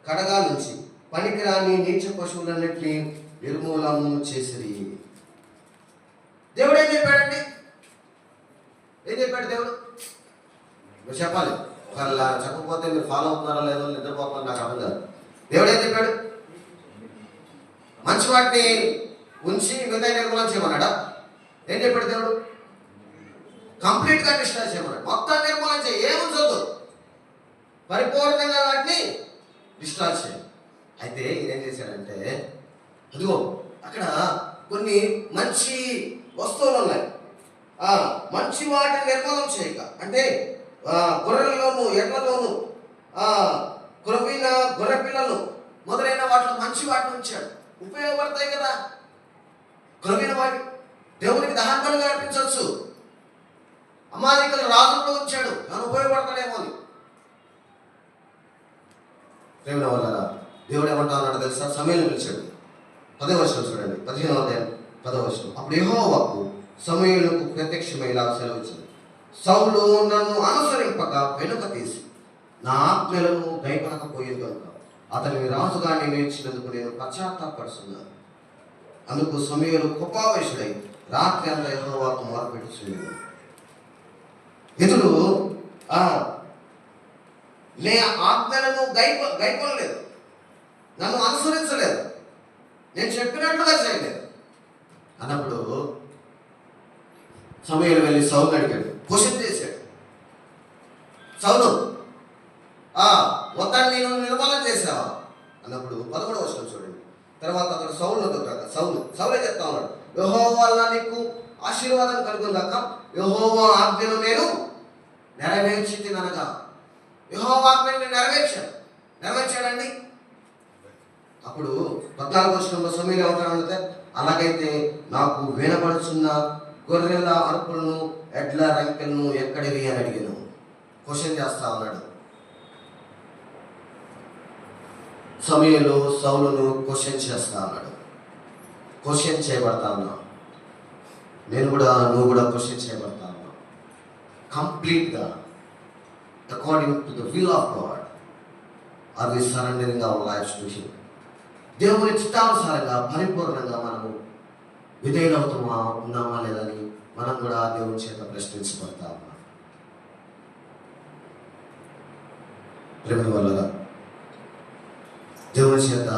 కడగా నుంచి పనికిరాని నీచ పశువులన్నింటినీ నిర్మూలము చేసిరి. దేవుడు ఏం చెప్పాడండి? ఏం చెప్పాడు దేవుడు? మీరు చెప్పాలి. ఒకవేళ చెప్పకపోతే మీరు ఫాలో అవుతున్నారా లేదో, నిద్రపోతున్నారో నాకు అర్థం కాదు. దేవుడు ఏం చెప్పాడు? మంచి వాటిని ఉంచి మిగతా నిర్మూలన చేయమన్నాడా? ఏం చెప్పాడు దేవుడు? కంప్లీట్గా డిస్ట్రాయ్ చేయమన్నాడు. మొత్తం నిర్మూలన చేయి, ఏముంచొద్దు, పరిపూర్ణంగా వాటిని డిస్ట్రాయ్ చేయాలి. అయితే ఇదేం చేశాడంటే, అదిగో అక్కడ కొన్ని మంచి వస్తువులు ఉన్నాయి, మంచి వాటిని నిర్మూలన చేయక, అంటే గొర్రెలలోను ఎడ్లలోను కురవిన గొర్రె పిల్లలు మొదలైన వాటిలో మంచి వాటిని ఉంచాడు. ఉపయోగపడతాయి కదా, కురవిన వాటి దేవునికి దహనబలిగా అర్పించవచ్చు. అమాలేకుల రాజుల్లో ఉంచాడు, నన్ను ఉపయోగపడతాడేమో అని. దేవుని వల్ల దేవుడు ఏమంటా ఉన్నాడు తెలుసా? సమూయేలును పిలిచాడు. 10వ వచనం చూడండి, 15వ అధ్యాయం 10వ వచనం. అప్పుడు యెహోవాకు సమూయేలుకు ప్రత్యక్షమై ఇలా సెలవిచ్చాడు, సౌలు నన్ను అనుసరింపక వెనుక తీసి నా ఆజ్ఞలను గైకొనకపోయేది కనుక అతనిని రాజుగా నియమించినందుకు నేను పశ్చాత్తాపడుతున్నాను. అందుకు సమూయేలు కోపావేశుడై రాత్రి అంతా యెహోవాకు మొరపెట్టుచున్నాడు. ఇతడు నే ఆజ్ఞలను గైకొనలేదు, నన్ను అనుసరించలేదు, నేను చెప్పినట్లుగా చేయలేదు అన్నప్పుడు సమూయేలు వెళ్ళి సౌలుని అడిగాడు, క్వశ్చన్ చేశాడు. సౌలు మొత్తాన్ని నేను నిర్మూలన చేశావా అన్నప్పుడు 11వ వచనం చూడండి. తర్వాత అతడు సౌలే చెప్తా ఉన్నాడు, యెహోవా వలన నీకు ఆశీర్వాదం కలుగుగాక. యెహోవా ఆజ్ఞను నేను నెరవేర్చితిననగా. యెహోవా ఆజ్ఞను నెరవేర్చాడండి. అప్పుడు 14వ వచనంలో సమూయేలు ఏమంటాడంటే, అలాగైతే నాకు వినబడుచున్న గొర్రెల అరుపులను ఎడ్ల రంకెలను ఎక్కడివి అని అడిగాను. క్వశ్చన్ చేస్తా ఉన్నాడు సమూయేలు సౌలును క్వశ్చన్ చేస్తా ఉన్నాడు. క్వశ్చన్ చేయబడతా ఉన్నావు. నువ్వు కూడా క్వశ్చన్ చేయబడతా ఉన్నావు. కంప్లీట్గా according to the will of God are we surrendering our lives to him. దేవుని చిత్తానుసారంగా పరిపూర్ణంగా మనము విధేయులవుతామా ఉన్నామా లేదని మనం కూడా దేవుని చేత ప్రశ్నించబడతా ఉన్నాం. ప్రేమ వల్ల దేవుని చేత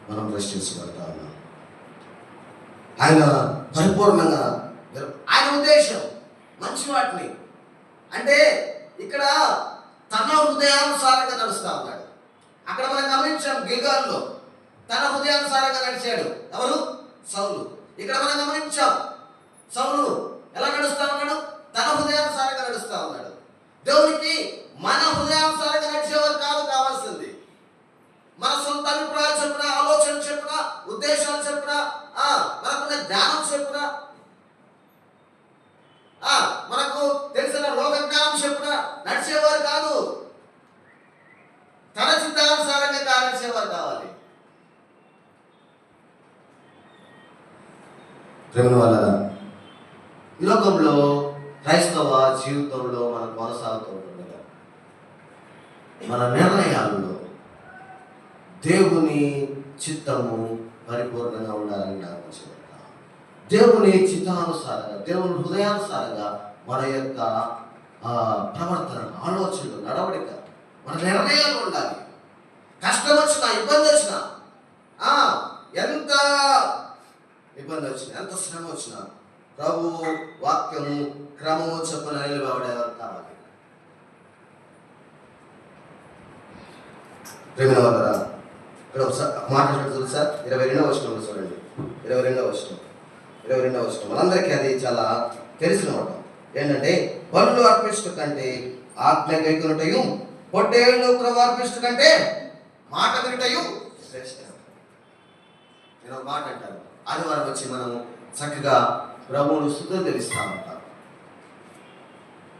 మనం ప్రశ్నించబడతా ఉన్నాం. ఆయన పరిపూర్ణంగా, ఆయన ఉద్దేశం మంచి వాటిని అంటే ఇక్కడ తన హృదయానుసారంగా నడుస్తా ఉన్నాడు. అక్కడ మనం గమనించాం గిల్గాల్లో తన హృదయానుసారంగా నడిచాడు. ఎవరు? సౌలు. ఇక్కడ మనం గమనించాం సౌలు ఎలా నడుస్తా ఉన్నాడు? తన హృదయానుసారంగా నడుస్తా ఉన్నాడు. దేవునికి మన హృదయానుసారంగా నడిచేవారు కావాల్సింది. మన సొంత అభిప్రాయాలు చెప్పున, ఆలోచన చెప్పున, ఉద్దేశాలు చెప్పున, మనకున్న జ్ఞానం చెప్పున, మనకు తెలిసిన లోక జ్ఞానం చెప్పున నడిచేవారు కాదు. తన చిత్తానుసారంగా నడిచేవారు కావాలి. ప్రేమ వల్ల ఈ లోకంలో క్రైస్తవ జీవితంలో మనం కొనసాగుతూ ఉంటుండగా మన నిర్ణయాల్లో దేవుని చిత్తము పరిపూర్ణంగా ఉండాలని జ్ఞాపించబడతాం. దేవుని చిత్తానుసారంగా, దేవుని హృదయానుసారంగా మన యొక్క ప్రవర్తన, ఆలోచనలు, నడవడిక, మన నిర్ణయాలు ఉండాలి. కష్టం వచ్చినా, ఇబ్బంది వచ్చినా, ఎంత ఇబ్బంది వచ్చినా, ఎంత శ్రమ వచ్చినా ప్రభు వాక్యము క్రమము చొప్పున నిలబడేవారు కావాలి. ప్రేమ వల్ల ఇక్కడ ఒకసారి మాట్లాడుతుంది సార్. 22వ వచనంలో చూడండి. 22వ వచనం మనందరికీ అది చాలా తెలిసిన మాట. ఏంటంటే బలులు అర్పించట కంటే ఆజ్ఞ గైకొనుటయు, పొట్టేళ్ళు ప్రభు అర్పించట కంటే మాట వినుటయు శ్రేష్టం. నేను ఒక మాట అంటాను. ఆదివారం వచ్చి మనం చక్కగా ప్రభువును స్తుతులు తెలుస్తూ ఉంటాం,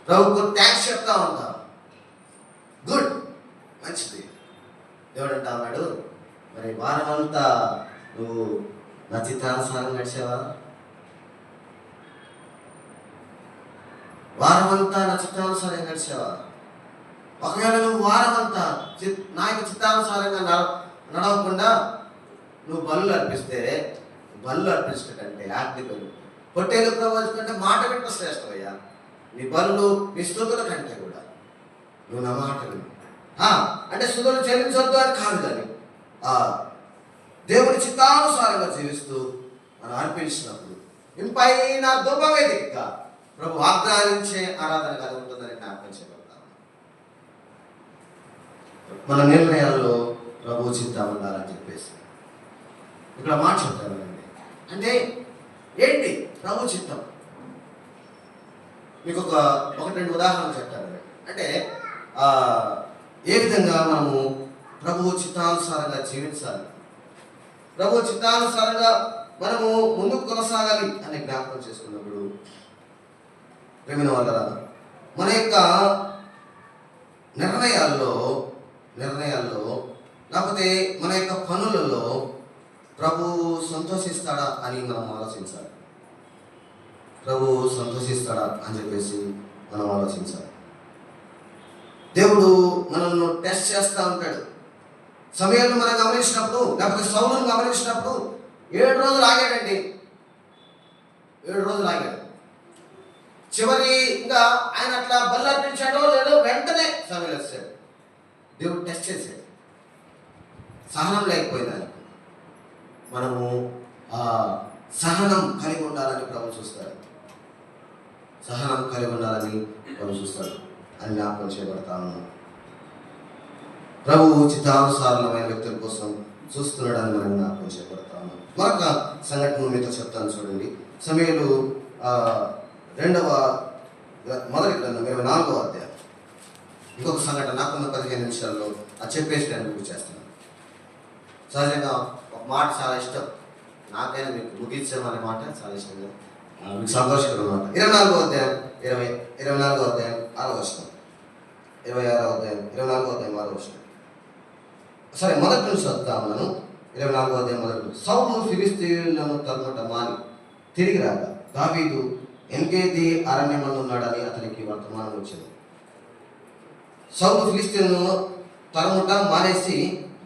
ప్రభుకు థ్యాంక్స్ చెప్తా ఉంటాం. గుడ్, మంచిది. దేవుడు అంటా ఉన్నాడు, మరి వారం అంతా నువ్వు నా చిత్తానుసారం నడిచావా? వారం అంతా నా చిత్తానుసారంగా నడిచావా? ఒకవేళ నువ్వు వారం అంతా నా యొక్క చిత్తానుసారంగా నడవకుండా నువ్వు బలులు అర్పిస్తే, బలులు అర్పించడం కంటే ఆజ్ఞ బలు, పొట్టేలు ప్రవచనం కంటే మాట వింట శ్రేష్టమయ్యా. నీ బలులు నీ స్తుతుల కంటే కూడా నువ్వు నా మాట విను. అంటే స్తుతులు చెల్లించొద్దు అని కాదు, కానీ దేవుని చిత్తానుసారంగా జీవిస్తూ మనం అర్పించినప్పుడు ఇంపైన ధూపవేదికగా ప్రభు ఆగ్రహించే ఆరాధన కలిగి ఉంటుందని జ్ఞాపకం చేయబడతాం. మన నిర్ణయాల్లో ప్రభు చిత్తం ఉండాలని చెప్పేసి ఇక్కడ మాట చెప్తానండి. అంటే ఏంటి ప్రభు చిత్తం? మీకు ఒకటి రెండు ఉదాహరణలు చెప్తాను. అంటే ఏ విధంగా మనము ప్రభు చిత్తానుసారంగా జీవించాలి, ప్రభు చిత్తానుసారంగా మనము ముందుకు కొనసాగాలి అని జ్ఞాపకం చేసుకున్నప్పుడు ప్రేమిన వాళ్ళ మన యొక్క నిర్ణయాల్లో లేకపోతే మన యొక్క పనులలో ప్రభు సంతోషిస్తాడా అని మనం ఆలోచించాలి. ప్రభు సంతోషిస్తాడా అని చెప్పేసి మనం ఆలోచించాలి. దేవుడు మనల్ని టెస్ట్ చేస్తూ ఉంటాడు. సమయాన్ని మనం గమనించినప్పుడు, లేకపోతే సౌలును గమనించినప్పుడు 7 రోజులు ఆగాడండి. 7 రోజులు ఆగాడు. చివరిగా ఆయన అట్లా బలి అర్పించాడో లేదో వెంటనే సమయాలు వచ్చాడు. దేవుడు టెస్ట్ చేశాడు. సహనం లేకపోయిందని మనము సహనం కలిగి ఉండాలని ప్రభు చూస్తాడు. సహనం కలిగి ఉండాలని ప్రభు చూస్తాడు అని జ్ఞాపకం చేయబడతా ఉన్నాం. ప్రభు చిత్తానుసారమైన వ్యక్తుల కోసం చూస్తున్నాడని మనం జ్ఞాపకం చేయబడతా ఉన్నాం. మరొక సంఘటన మీతో చెప్తాను చూడండి. సమూయేలు ఆ, మొదటి గ్రంథం 24వ అధ్యాయం. ఇంకొక సంఘటన నాకున్న 15 నిమిషాల్లో అది చెప్పేసి నేను గుర్తు చేస్తాను. సహజంగా ఒక మాట చాలా ఇష్టం నాకైనా, మీకు ముగించామనే మాట చాలా ఇష్టం కదా, మీకు సంతోషకరం మాట. 24వ అధ్యాయం 24వ అధ్యాయం 6వ వచనం, 26వ అధ్యాయం 24వ అధ్యాయం 6వ వచనం. సరే, మొదటి నుంచి చదువుతాను. 24వ అధ్యాయం మొదటి నుంచి. సౌలు ఫిలిష్తీయులను తరుముట మాని తిరిగి రాగా దావీదు ఎన్గేది అరణ్యమందు ఉన్నాడని అతనికి వర్తమానం వచ్చింది. సౌలు ఫిలిష్తీయులను తరుముట మానేసి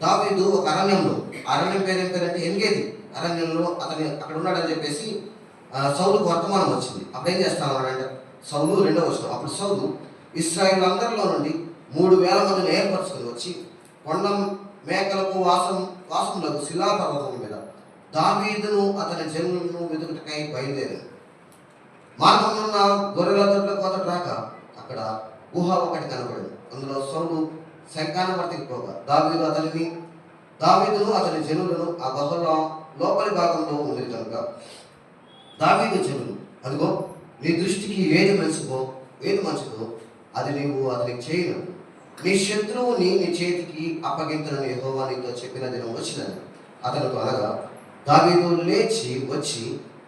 దావీదు ఒక అరణ్యంలో, అరణ్యం పేరు ఏం పేరంటే ఎన్గేది అరణ్యంలో అతని అక్కడ ఉన్నాడని చెప్పేసి సౌలుకు వర్తమానం వచ్చింది. అప్పుడు ఏం చేస్తాను అంటే సౌలు 2వ వచనం. అప్పుడు సౌలు ఇశ్రాయేలు అందరిలో నుండి 3,000 మందిని ఏర్పరచుకొని వచ్చి కొండ మేకలకు వాసములకు శిలాపర్వతం మీద దావీదును అతని జనులను వెతుకుటకై బయలుదేరారు. మార్గమున్న గొర్రెల దొడ్ల కోతట రాక అక్కడ గుహ ఒకటి కనబడింది. అందులో సౌలు శంఖానవర్తికి పోగా దావీదును అతని జనులను ఆ గుహలో లోపలి భాగంలో ఉంది కనుక దావీదు జనులు, అదిగో నీ దృష్టికి ఏది మంచిదో అది నీవు అతనికి చేయను, నీ శత్రువుని నీ చేతికి అప్పగింతనని యెహోవా నీతో చెప్పిన దినం వచ్చినని అతనితో అనగా దావీదు లేచి వచ్చి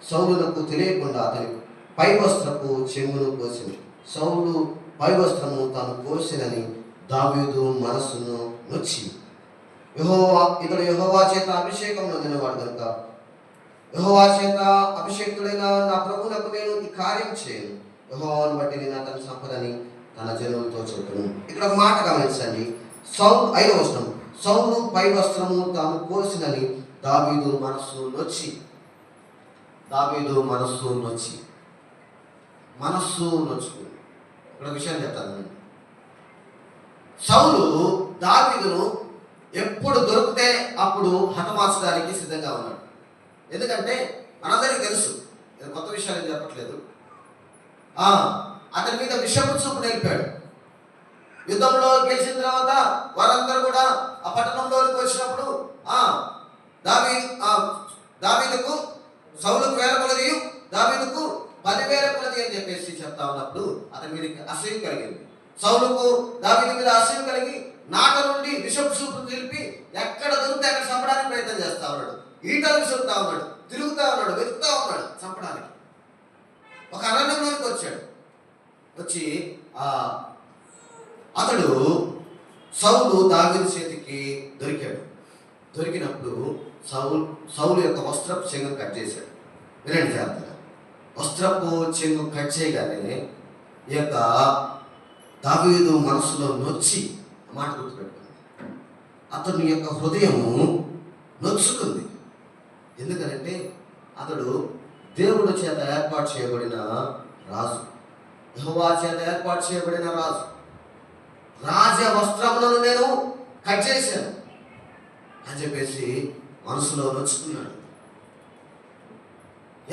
సౌలునకు తెలియకుండా అతని పై వస్త్రపు చెంగును కోసింది. సౌలు పై వస్త్రము తాను కోసినని దావీదు మనస్సును నొచ్చి ఇతడు యెహోవా చేత అభిషేకం నొందినవాడు కనుక యెహోవా చేత అభిషేకుడైన నా ప్రభువునకు నేను ఈ కార్యం చేయను, యెహోవాను బట్టి నేను అతని సంపదని తన జనులతో చెప్పను. ఇక్కడ ఒక మాట గమనించండి. 5వ వచనం. సౌలు పై వస్త్రము తాను కోసినని దావీదు మనస్సు నొచ్చుకుంది. ఇక్కడ విషయం చెప్తాను. సౌలు దావీదును ఎప్పుడు దొరికితే అప్పుడు హతమార్చడానికి సిద్ధంగా ఉన్నాడు. ఎందుకంటే మనందరికీ తెలుసు, నేను కొత్త విషయాలు చెప్పట్లేదు, అతని మీద విషపు చూపు నిలిపాడు. యుద్ధంలో గెలిచిన తర్వాత వారందరూ కూడా ఆ పట్టణంలోకి వచ్చినప్పుడు దావీదుకు సౌలుకు 1000 కొలది, దావీదుకు 10,000 కొలది అని చెప్పేసి చెప్తా ఉన్నప్పుడు అతని మీద అసహ్యం కలిగింది. సౌలుకు దావీదు మీద అసహ్యం కలిగి నాట నుండి విషపు చూపు నిలిపి ఎక్కడ దొరికితే అక్కడ చంపడానికి ప్రయత్నం చేస్తా ఉన్నాడు. ఈటలు విసురుతా ఉన్నాడు, తిరుగుతా ఉన్నాడు, వెతుకుతా ఉన్నాడు చంపడానికి. ఒక అరణ్యంలోకి వచ్చి అతడు సౌలు దావీదు చేతికి దొరికినప్పుడు సౌలు యొక్క వస్త్రపు చెంగు కట్ చేశాడు. వినండి జాగ్రత్తగా. వస్త్రపు చెంగు కట్ చేయగానే ఈ యొక్క దావీదు మనసులో నొచ్చి, మాట గుర్తుపెట్టుకుంది, అతని యొక్క హృదయము నొచ్చుకుంది. ఎందుకనంటే అతడు దేవుడు చేత ఏర్పాటు చేయబడిన రాజు, యెహోవా చేత ఏర్పాటు చేయబడిన రాజు. రాజ వస్త్రములను నేను కట్ చేశాను అని చెప్పేసి మనసులో నొచ్చుకున్నాడు.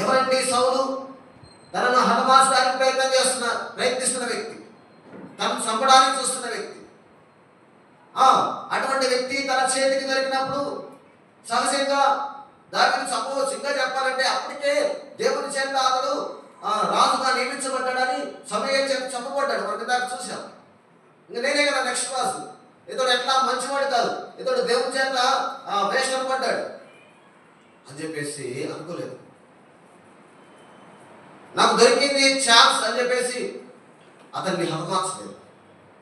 ఎవరండి సౌలు? తనను హతమార్చడానికి ప్రయత్నిస్తున్న వ్యక్తి, తనను చంపడానికి చూస్తున్న వ్యక్తి. అటువంటి వ్యక్తి తన చేతికి దొరికినప్పుడు సహజంగా దానిని చంపవచ్చు. ఇంకా చెప్పాలంటే అప్పటికే దేవుని చేత అతడు రాజుగా నియమించబడ్డాడని సమయం చేత చంపబడ్డాడు. మనకి దాకా చూసాం. ఇంకా నేనే కదా నెక్స్ట్ రాజు. ఇతడు ఎట్లా మంచివాడు కాదు, ఇతడు దేవుని చేత వేషపడ్డాడు అని చెప్పేసి అనుకోలేదు. నాకు దొరికింది ఛాన్స్ అని చెప్పేసి అతన్ని హతమార్చలేదు.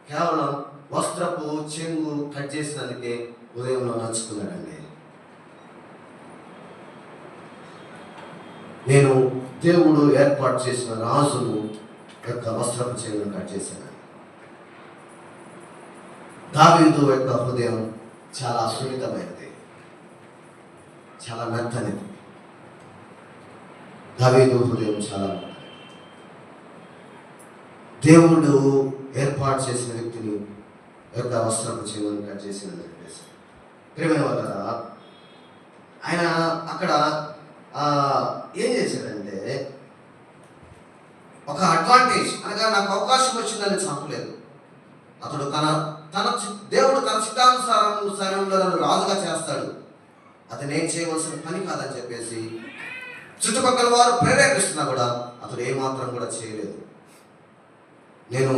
కేవలం వస్త్రపు చెంగు కట్ చేసినందుకే ఉదయంలో నడుచుకున్నాడండి. నేను దేవుడు ఏర్పాటు చేసిన రాజును యొక్క వస్త్రపు చెంగును కట్ చేశాను. దావీదు యొక్క హృదయం చాలా సున్నితమైనది, చాలా మెత్తనిది. దావీదు హృదయం చాలా దేవుడు ఏర్పాటు చేసిన వ్యక్తిని యొక్క వస్త్రపు చెంగును కట్ చేసిందని చెప్పేసి ప్రియమైన వాళ్ళ ఆయన అక్కడ ఏం చేశాడంటే ఒక అడ్వాంటేజ్ అనగా నాకు అవకాశం వచ్చిందని చంపలేదు. అతడు దేవుడు తన చిత్తానుసారంలో నన్ను రాజుగా చేస్తాడు, అతను ఏం చేయవలసిన పని కాదని చెప్పేసి చుట్టుపక్కల వారు ప్రేరేపిస్తున్నా కూడా అతడు ఏమాత్రం కూడా చేయలేదు. నేను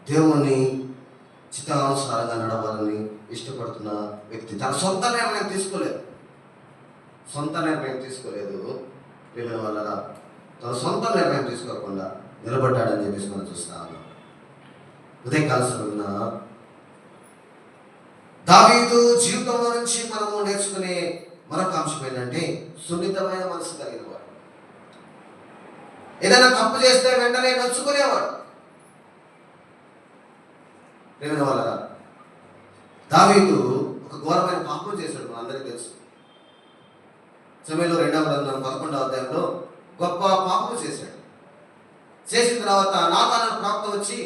దేవుని చిత్తానుసారంగా నడవాలని ఇష్టపడుతున్న వ్యక్తి తన సొంత నిర్ణయం తీసుకోలేదు. ప్రియమైన వాళ్ళరా, తన సొంత నిర్ణయం తీసుకోకుండా నిలబడ్డాడని చెప్పేసి మనం చూస్తా ఉన్నాం. ఉదయకాల సమయంలో దావీదు జీవితంలో నుంచి మనము నేర్చుకునే మరొక అంశం ఏంటంటే సున్నితమైన మనసు కలిగిన వాడు. ఏదైనా తప్పు చేస్తే వెంటనే నొచ్చుకునేవాడు. ప్రియమైన వాళ్ళరా, దావీదు ఒక ఘోరమైన పాపం చేశాడు, మన అందరికీ తెలుసు. సమయంలో 2వ గ్రంథం 11వ అధ్యాయంలో గొప్ప పాపం చేశాడు. చేసిన తర్వాత నాతాను ప్రవక్త వచ్చి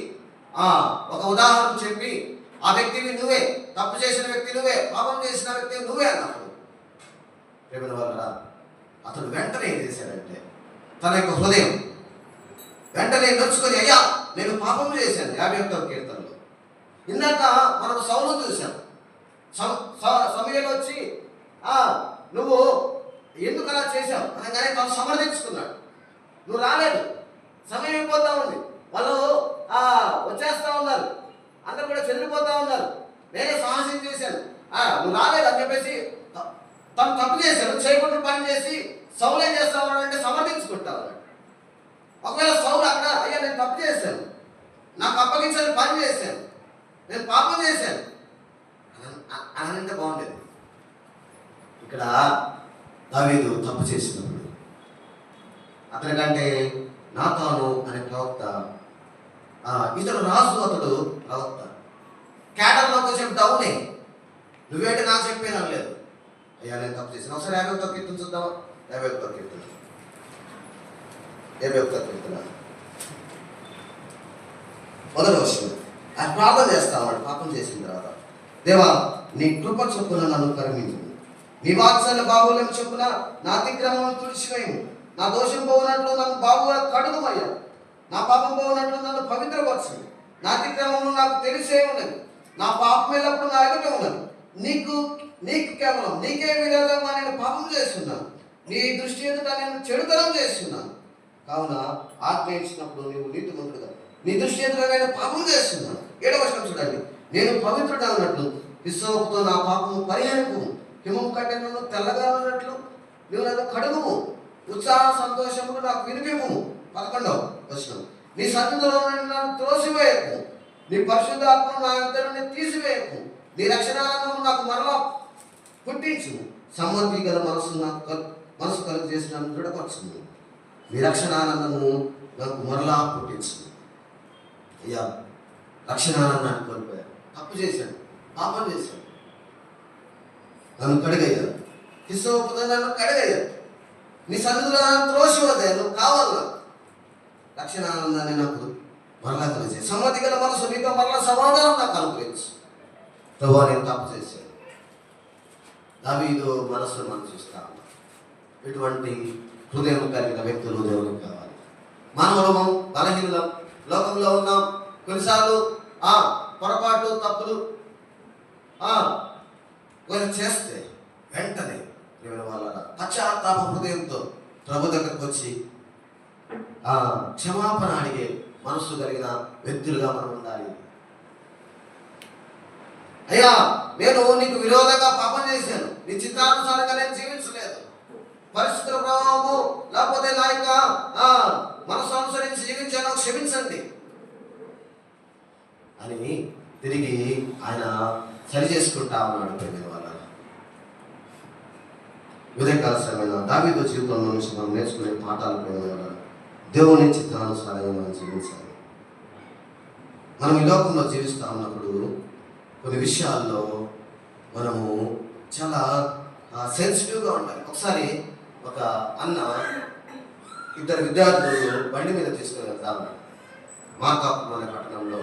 ఒక ఉదాహరణ చెప్పి, ఆ వ్యక్తివి నువ్వే, తప్పు చేసిన వ్యక్తి నువ్వే, పాపం చేసిన వ్యక్తి నువ్వే అన్నప్పుడు ప్రియమైన వాళ్ళరా, అతడు వెంటనే ఏం చేశాడంటే తన యొక్క హృదయం వెంటనే నొచ్చుకొని, అయ్యా నేను పాపం చేశాను. 51వ కీర్తనలో ఇందాక మనం సౌలును చూశాం. సమయంలో వచ్చి నువ్వు ఎందుకు అలా చేశావు అనగానే తను సమర్థించుకున్నాడు. నువ్వు రాలేదు, సమయం అయిపోతా ఉంది, వాళ్ళు వచ్చేస్తా ఉన్నారు, అందరు కూడా చెదిరిపోతా ఉన్నారు, నేనే సాహసం చేశాను, నువ్వు రాలేదు అని చెప్పేసి తను తప్పు చేశాడు. చేయకుండా పని చేసి సౌలు ఏం చేస్తా ఉన్నాడు అంటే సమర్థించుకుంటా ఉన్నాడు. ఒకవేళ సౌలు అక్కడ, అయ్యా నేను తప్పు చేశాను, నాకు అప్పగించాలని పని చేశాను, నేను పాపం చేశాను అని అంటే బాగుండేది. ఇక్కడ దావీదు తప్పు చేసినప్పుడు అతనికంటే నాతాను అనే ప్రవక్త, ఇతడు రాజు, అతడు ప్రవక్త, క్యాడర్లో కొంచెం డౌనే. నువ్వేంటి నాకు చెప్పేది లేదు, అయ్యా నేను తప్పు చేశాను. ఒకసారి 51వ కీర్తన చూద్దామా? 51వ కీర్తన మొదటి వర్షం ఆయన ప్రార్థన చేస్తా ఉన్నాడు పాపం చేసిన తర్వాత. దేవా, నీ కృప చొప్పున నన్ను కరుణించు, నీ వాత్సల్య బాహుల్యం చొప్పున నా అతిక్రమం తుడిచివేయము, నా దోషం పోవునట్లు నన్ను బాగుగా కడుగుమయ్యా, నా పాపం పోవునట్లు నన్ను పవిత్రపరచు, నా అతిక్రమము నాకు తెలిసే ఉన్నది, నా పాపం ఎల్లప్పుడు నా ఎదుట ఉన్నది, నీకు కేవలం నీకే విరోధంగా నేను పాపం చేస్తున్నాను, నీ దృష్టి ఎదుట నేను చెడుతనం చేస్తున్నాను, కావున ఆజ్ఞ ఇచ్చినప్పుడు నీవు నీతిమంతుడుగా నీ దృష్టి ఎదుట నేను పాపం చేస్తున్నాను. 7వ వచనం చూడండి, నేను పవిత్రుడు అన్నట్లు విశ్వముతో నా పాపము పరిహరింపు, హిమం కంటే నన్ను తెల్లగా ఉన్నట్లు నువ్వు నన్ను కడుగుము, ఉత్సాహ సంతోషములు నాకు వినిపింపు. 11వ వచనం, నీ సన్నిధిలో నన్ను త్రోసివేయకు, నీ పరిశుద్ధాత్మను నా ఇద్దరిని తీసివేయకు, నీ రక్షణానందము నాకు మరలా పుట్టించు, సమ్మతి గల మనసు కలుగు చేసి నన్ను దృఢపరచును, నీ రక్షణానందము నాకు మరలా పుట్టించు. అయ్యా, రక్షణానందాన్ని కోల్పోయాను, తప్పు చేశాను, పాపం చేశాను, నన్ను కడిగయ్యాను, హిస్సోపుతో నన్ను కడిగయ్యాను, నీ సన్నిధిలో నన్ను త్రోసివద్దా, నువ్వు కావాలా, రక్షణానందాన్ని నాకు మరలా కలిసి సమ్మతి గల మనసు నీతో మరలా సమాధానం నాకు అనుగ్రహించు. ప్రభువా, నేను తప్పు చేశాను. దావీదు మనసును మనం చూస్తాము. ఇటువంటి హృదయం కలిగిన వ్యక్తులు దేవునికి కావాలి. మానవులము బలహీనం, లోకంలో ఉన్నాం, కొన్నిసార్లు పొరపాటు తప్పులు కొన్ని చేస్తే వెంటనే వాళ్ళ పశ్చాత్తాప హృదయంతో ప్రభు దగ్గరకు వచ్చి క్షమాపణ అడిగే మనస్సు కలిగిన వ్యక్తులుగా మనం ఉండాలి. అయ్యా, నేను నీకు విరోధంగా పాపం చేశాను, నీ చిత్తానుసారంగా నేను జీవించలేదు, పరిస్థితుల ప్రభావము లేకపోతే నా యొక్క మనసు అనుసరించి జీవించాను, క్షమించండి అని తిరిగి ఆయన సరి చేసుకుంటా ఉన్నాడు. ప్రేమైన వాళ్ళ ఉదయకాల సమయంలో దావీదు జీవితంలో నుంచి మనం నేర్చుకునే పాఠాలు ప్రేమైన వాళ్ళ, దేవుని చిత్తానుసారంగా మనం జీవించాలి. మనం ఈ లోకంలో జీవిస్తూ ఉన్నప్పుడు కొన్ని విషయాల్లో మనము చాలా సెన్సిటివ్గా ఉండాలి. ఒకసారి ఒక అన్న 2 విద్యార్థులు బండి మీద తీసుకుని వెళ్తాను. మార్కాపురం అనే పట్టణంలో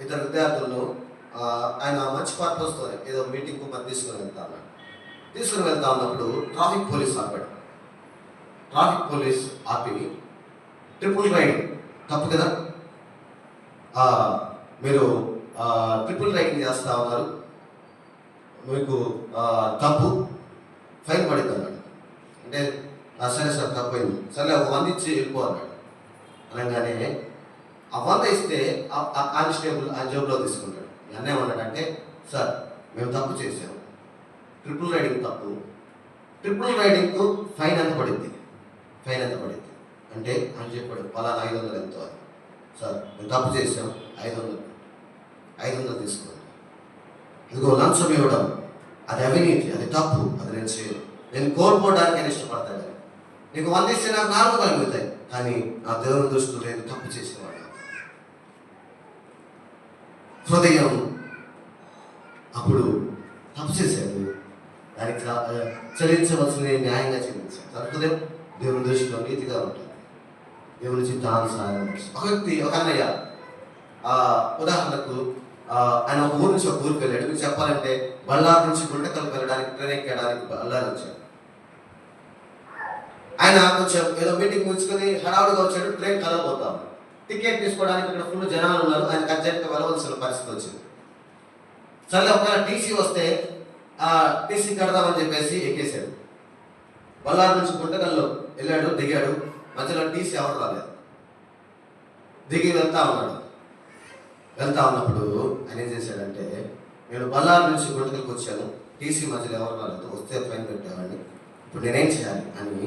2 విద్యార్థులను ఆయన మంచి పర్పస్తో ఏదో మీటింగ్కు మరి తీసుకుని వెళ్తా ఉన్నప్పుడు ట్రాఫిక్ పోలీస్ ఆపాడు. ట్రాఫిక్ పోలీస్ ఆపి ట్రిపుల్ రైడింగ్ తప్పు కదా, మీరు ట్రిపుల్ రైడింగ్ చేస్తూ ఉన్నారు, మీకు తప్పు, ఫైన్ పడింది అన్నాడు. అంటే సరే సార్ తప్పైంది, సరే ఒక 100 ఇచ్చి వెళ్ళిపో అన్నాడు. అనగానే ఆ 100 ఇస్తే ఆ కానిస్టేబుల్ ఆ జేబులో తీసుకున్నాడు. అన్న ఏమన్నాడంటే, సార్ మేము తప్పు చేసాము, ట్రిపుల్ రైడింగ్ తప్పు, ట్రిపుల్ రైడింగ్కు ఫైన్ ఎంత పడింది అంటే అని చెప్పాడు. పలానా 500 ఎంతో అని. సార్ మేము తప్పు చేసాం, 500 తీసుకోండి. ఇదిగో లంచం ఇవ్వడం అది అవినీతి, అది తప్పు, అది నేను చేయను, నేను కోల్పోవడానికి నేను ఇష్టపడతాను. నీకు 100 ఇస్తే నాకు 4 కలుగుతాయి, కానీ నా దేవుని దృష్టిలో నేను తప్పు చేసేవాడు. హృదయం అప్పుడు తప్పు చేశాడు, దానికి చెల్లించవలసిన న్యాయంగా చెల్లించాడు. తన హృదయం దేవుని దృష్టిలో నీతిగా ఉంటుంది, దేవుని చిత్తానుసారం. ఒక అన్నయ్య ఉదాహరణకు ఆయన ఒక ఊరు నుంచి ఒక ఊరికి వెళ్ళాడు. మీకు చెప్పాలంటే బళ్ళారి నుంచి గుంటకల్ వెళ్ళడానికి ట్రైన్ ఎక్కడానికి బళ్ళారి వచ్చాడు. ఆయన కొంచెం ఏదో మీటింగ్ ముగించుకొని హడావుడిగా వచ్చాడు. ట్రైన్ కదలబోతాం, టికెట్ తీసుకోవడానికి ఇక్కడ ఫుల్ జనాలు ఉన్నారు. ఆయనకు అర్జెంట్గా వెళ్ళవలసిన పరిస్థితి వచ్చింది. సరే ఒకవేళ టీసీ వస్తే టీసీ కడదామని చెప్పేసి ఎక్కేశాడు. బళ్ళారి నుంచి గుంటకల్లో వెళ్ళాడు, దిగాడు. మధ్యలో టీసీ ఎవరు రాలేదు. దిగి వెళ్తా ఉన్నప్పుడు ఆయన ఏం చేశాడంటే, నేను బళ్ళారి నుంచి గుంటకల్కి వచ్చాను, టీసీ మధ్యలో ఎవరు రాలేదు, వస్తే ఫైన్ పెట్టేవాడిని, ఇప్పుడు నేనేం చేయాలి అని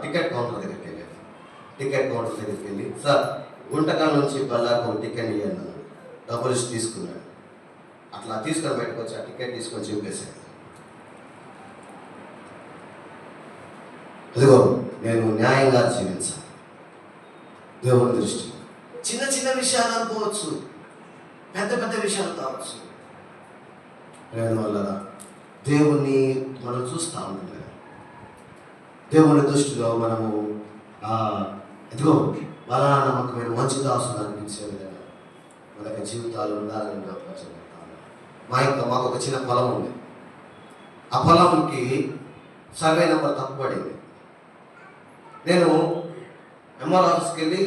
టికెట్ కౌంటర్ దగ్గరికి వెళ్ళి సార్ గుంటకల్ నుంచి బళ్ళారికి ఒక టికెట్ ఇవ్వండి అన్నాడు. డబ్బులు ఇచ్చి తీసుకున్నాడు. అట్లా తీసుకొని బయటకు వచ్చి ఆ టికెట్ తీసుకొని చింపేశాడు. అదిగో నేను న్యాయంగా జీవించాలి. దేవుని దృష్టి చిన్న చిన్న విషయాలు అనుకోవచ్చు, పెద్ద పెద్ద విషయాలు కావచ్చు. వల్ల దేవుణ్ణి మనం చూస్తూ ఉంటాం. దేవుని దృష్టిలో మనము ఇదిగో బలా నమ్మకమైన మంచి దాసులు అనిపించే విధంగా మన యొక్క జీవితాలు ఉండాలని మాకు ఒక చిన్న పొలం ఉంది. ఆ పొలంకి సర్వే నెంబర్ తప్పుపడింది. నేను ఎంఆర్ ఆఫీస్కి వెళ్ళి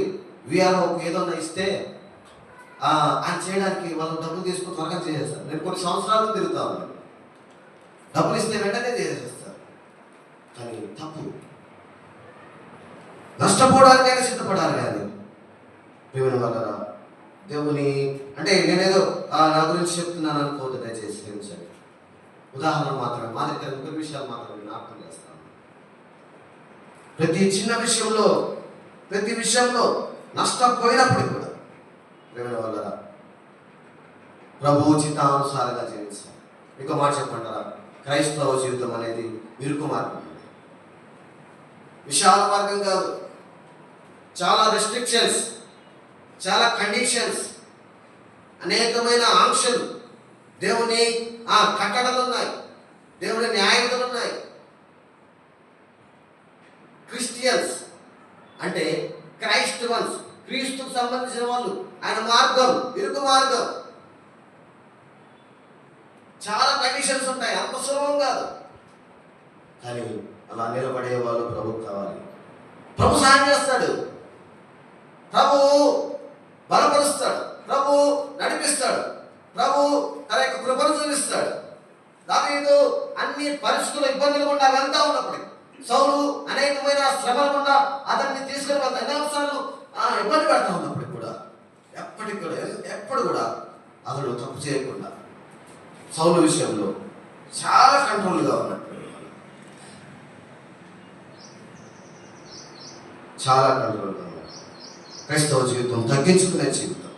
విఆర్ఓకి ఏదన్నా ఇస్తే ఆయన చేయడానికి వాళ్ళు డబ్బులు తీసుకుని త్వరగా చేసేస్తారు. నేను కొన్ని సంవత్సరాలు తిరుగుతా ఉన్నాను. డబ్బులు ఇస్తే వెంటనే చేసేస్తారు, కానీ తప్పు. నష్టపోవడానికైనా సిద్ధపడాలి. కానీ దేవుని వల్ల దేవుని అంటే నేనేదో నా గురించి చెప్తున్నాను అనుకోవద్దు, దయచేసి క్షమించండి. ఉదాహరణ మాత్రమే, మా దగ్గర ముగ్గురు విషయాలు మాత్రమే జ్ఞాపకం చేస్తాను. ప్రతి చిన్న విషయంలో, ప్రతి విషయంలో నష్టపోయినప్పుడు కూడా దేవుని వల్ల ప్రభు చిత్తానుసారంగా జీవించాలి. ఇంకో మాట చెప్పంటారా, క్రైస్తవ జీవితం అనేది ఇరుకు మార్గం, విశాల మార్గం కాదు. చాలా రెస్ట్రిక్షన్స్, చాలా కండిషన్స్, అనేకమైన ఆంక్షలు, దేవుని కట్టడలు ఉన్నాయి, దేవుని న్యాయతలు ఉన్నాయి. క్రిస్టియన్స్ అంటే క్రైస్ట్ వన్స్, క్రీస్తుకు సంబంధించిన వాళ్ళు. ఆయన మార్గం ఇరుకు మార్గం, చాలా కండిషన్స్ ఉంటాయి, అంత సులభం కాదు. కానీ అలా నిలబడే వాళ్ళు ప్రభు కావాలి. ప్రభు సాయం చేస్తాడు, ప్రభు బలపరుస్తాడు, ప్రభు నడిపిస్తాడు, ప్రభు తన యొక్క కృపను చూపిస్తాడు. దావీదు అన్ని పరిస్థితులు ఇబ్బందులు గుండా వెళ్తా ఉన్నప్పటికీ, సౌలు అనేకమైన శ్రమల గుండా అతన్ని తీసుకుని వెళ్తా ఎన్నోసార్లు ఇబ్బంది పెడతా ఉన్నప్పటికి కూడా ఎప్పుడు కూడా అతడు తప్పు చేయకుండా సౌలు విషయంలో చాలా కంట్రోల్గా ఉన్నట్టు, చాలా కంట్రోల్గా ఉన్నాడు. క్రైస్తవ జీవితం తగ్గించుకునే జీవితం,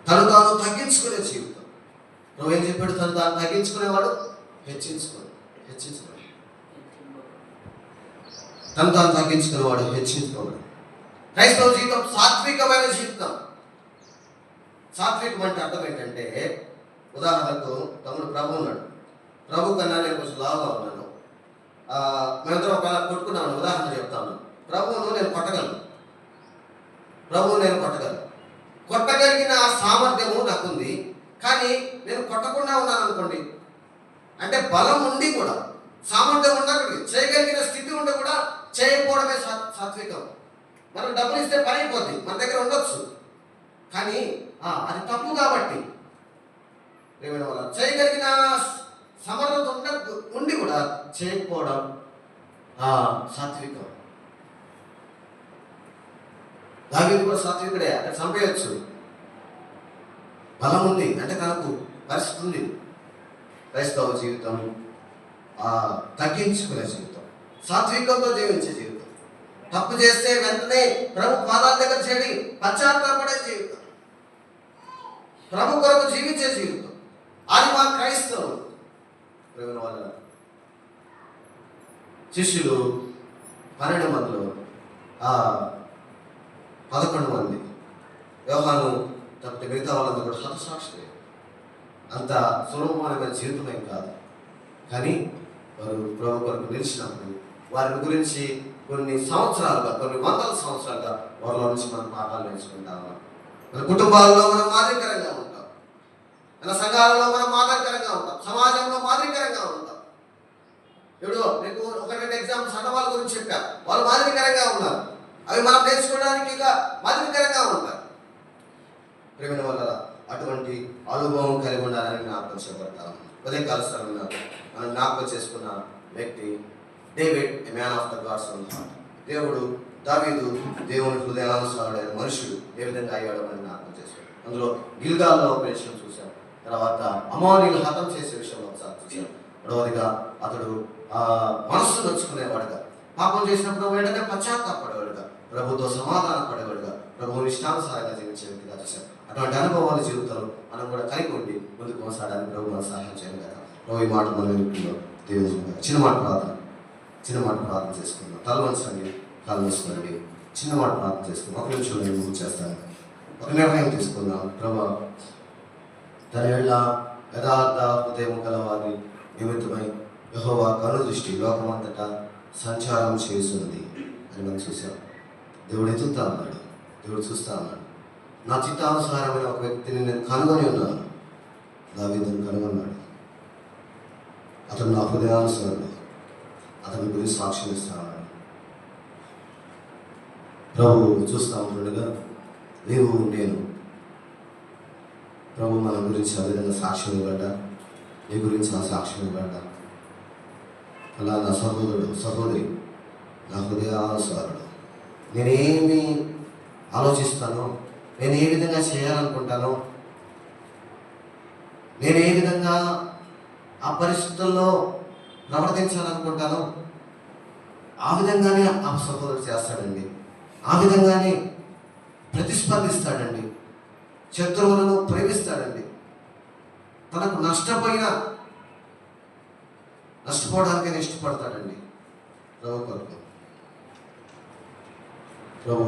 తను తాను తగ్గించుకునే జీవితం. నువ్వు ఏం చెప్పాడు? తను తాను తగ్గించుకునేవాడు హెచ్చించుకోడు. తను తాను తగ్గించుకునేవాడు హెచ్చించుకోడు. క్రైస్తవ జీవితం సాత్వికమైన జీవితం. సాత్వికం అంటే అర్థం ఏంటంటే, ఉదాహరణకు తమ్ముడు ప్రభు ఉన్నాడు, ప్రభు కన్నా నేను కొంచెం లావుగా ఉన్నాను, మేమిద్దరం ఒకవేళ కొట్టుకున్నాను, ఉదాహరణ చెప్తాను. ప్రభువును నేను కొట్టగలను, కొట్టగలిగిన సామర్థ్యము నాకుంది. కానీ నేను కొట్టకుండా ఉన్నాను అనుకోండి, అంటే బలం ఉండి కూడా, సామర్థ్యం ఉండకూడదు, చేయగలిగిన స్థితి ఉండి కూడా చేయకపోవడమే సాత్వికం. మనకు డబ్బులు ఇస్తే పని అయిపోద్ది, మన దగ్గర ఉండొచ్చు, కానీ అది తప్పు. కాబట్టి ఏమైనా వల్ల చేయగలిగిన సమర్థత ఉండి కూడా చేయకపోవడం సాత్వికం. దావీదు కూడా సాత్వికుడే, అక్కడ చంపేయచ్చు, బలం ఉంది అంటే తనకు పరిస్థితి ఉంది. క్రైస్తవ జీవితం తగ్గించుకునే జీవితం, సాత్వికంతో జీవించే జీవితం. తప్పు చేస్తే వెంటనే ప్రభు పాదాల దగ్గర చేరి పశ్చాత్తాపడే జీవితం, ప్రభు కొరకు జీవించే జీవితం. అది మా క్రైస్తవం. ప్రేమ వల్ల శిష్యులు 12 మందిలో 11 మంది, యోహాను తప్పితే మిగతా వాళ్ళందరూ కూడా హతసాక్షులే. అంత సులభమైన జీవితమేం కాదు. కానీ వారు ప్రభు కొరకు నిలిచినప్పుడు వారి గురించి కొన్ని సంవత్సరాలుగా, కొన్ని వందల సంవత్సరాలుగా వారిలో నుంచి మనం పాఠాలు నేర్చుకుంటా ఉన్నాం. మన కుటుంబాల్లో మనం మాదిరికరంగా ఉంటాం, మన సంఘాలలో మనం మాదిరికరంగా ఉంటాం, సమాజంలో మాదిరికరంగా ఉంటాం. ఇప్పుడు మీకు 1-2 ఎగ్జాంపుల్స్ అన్న వాళ్ళ గురించి చెప్పా, వాళ్ళు మాదిరికరంగా ఉన్నారు. అవి మనం నేర్చుకోవడానికి ఇక మాదిరికరంగా ఉంటారు. ప్రేమ వల్ల అటువంటి అనుభవం కలిగి ఉండాలని జ్ఞాపకం చేయబడతాం. ఉదయకాల సమయంలో మనం జ్ఞాపకం చేసుకున్న వ్యక్తి David, a man of the God's own heart. దావీదు దేవుని హృదయానుసారుడైన మనుషుడు ఏ విధంగా అయ్యాడో మనం జ్ఞాపకం చేశాడు. అందులో గిల్గాల్లో ఆపరేషన్ చూశాం, తర్వాత అమోనీయులు హతం చేసే విషయంలో ఒకసారి చూశాం. రెండవదిగా అతడు మనస్సు నొచ్చుకునేవాడుగా, పాపం చేసినప్పుడు వెంటనే పశ్చాత్తాపడేవాడుగా, ప్రభుతో సమాధాన పడేవాడుగా, ప్రభువుని ఇష్టానుసారంగా జీవించే వ్యక్తిగా చూశాం. అటువంటి అనుభవాల జీవితంలో మనం కూడా కలిగి ఉండి ముందుకు కొనసాగడానికి ప్రభు మనం సహాయం చేయాలి కదా. ప్రభు ఈ మాట మనం వింటున్నాం. దేవుడు చిన్న మాట ప్రార్థన చేసుకుందాం. తలవంచండి, కాలు మూసుకోండి, చిన్న మాట ప్రార్థన చేసుకుందాం. ఒక నిమిషంలో నేను ముందు చేస్తాను. ఒక నిర్ణయం తీసుకుందాం. ప్రభు తన ఏళ్ళ యథార్థ హృదయం గలవారి నిమిత్తమై యెహోవా కనుదృష్టి లోకమంతటా సంచారం చేస్తుంది అని మనం చూసాం. దేవుడు ఎదుగుతా ఉన్నాడు, దేవుడు చూస్తా ఉన్నాడు. నా చిత్తానుసారమైన ఒక వ్యక్తిని నేను కనుగొని ఉన్నాను. దావీదును కనుగొన్నాడు. అతను నా హృదయానుసారుడు, అతని గురించి సాక్ష్యం ఇస్తా ఉన్నాడు. ప్రభు చూస్తూ ఉంటుండగా నీవు నేను ప్రభు మన గురించి ఆ విధంగా సాక్ష్యం ఇవ్వడా, నీ గురించి ఆ సాక్ష్యం ఇవ్వడా, అలా నా సహోదరి నా హృదయానుసారుడు, నేనేమి ఆలోచిస్తానో, నేను ఏ విధంగా చేయాలనుకుంటానో, నేను ఏ విధంగా ఆ పరిస్థితుల్లో ప్రవర్తించాలనుకుంటానో ఆ విధంగానే ఆ సహోదరుడు చేస్తాడండి. ఆ విధంగానే ప్రతిస్పందిస్తాడండి. శత్రువులను ప్రేమిస్తాడండి. తనకు నష్టపోవడానికైనా ఇష్టపడతాడండి ప్రభు కొరకు. ప్రభు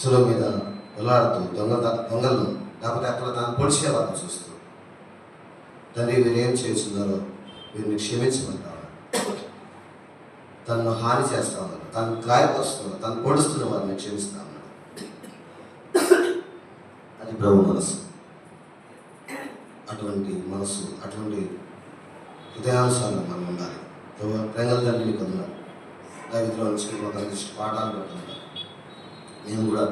సులువు మీద వెళ్ళాడుతూ దొంగలను లేకపోతే అక్కడ తను పొడిచేవాళ్ళని చూస్తూ, తండ్రి వీరు ఏం చేస్తున్నారో వీరిని క్షమించమంటారు. తనను హాని చేస్తా ఉన్నారు, తను గాయపరుస్తున్నారు, తను పొడుస్తున్న వారిని క్షమిస్తా ఉన్నారు. అది ప్రభు మనసు. అటువంటి మనసు, అటువంటి హృదయానుసారం మనం ఉండాలి. ప్రభు ప్రేంగల తండ్రి మీకు ఉన్నారు. దావీదులో నుంచి ఒక పాఠాలు పెడుతున్నారు. నేను కూడా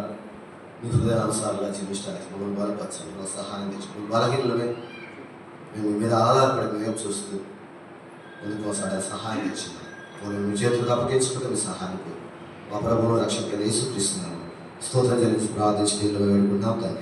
మీ హృదయానుసారంగా జీవించడానికి మమ్మల్ని బలపరచండి, మా సహాయం తెచ్చుకుని బలహీనమే మేము మీద ఆధారపడి మేము చూస్తూ ముందుకు సహాయం తెచ్చింది. మనం మీ చేతులకు అప్పగించుకుంటే మీ సహాయం మా ప్రభువును రక్షకుడైన యేసుక్రీస్తునామమున స్తోత్రం చెల్లించి ప్రార్థించి వేడుకుంటున్నాం తండ్రి.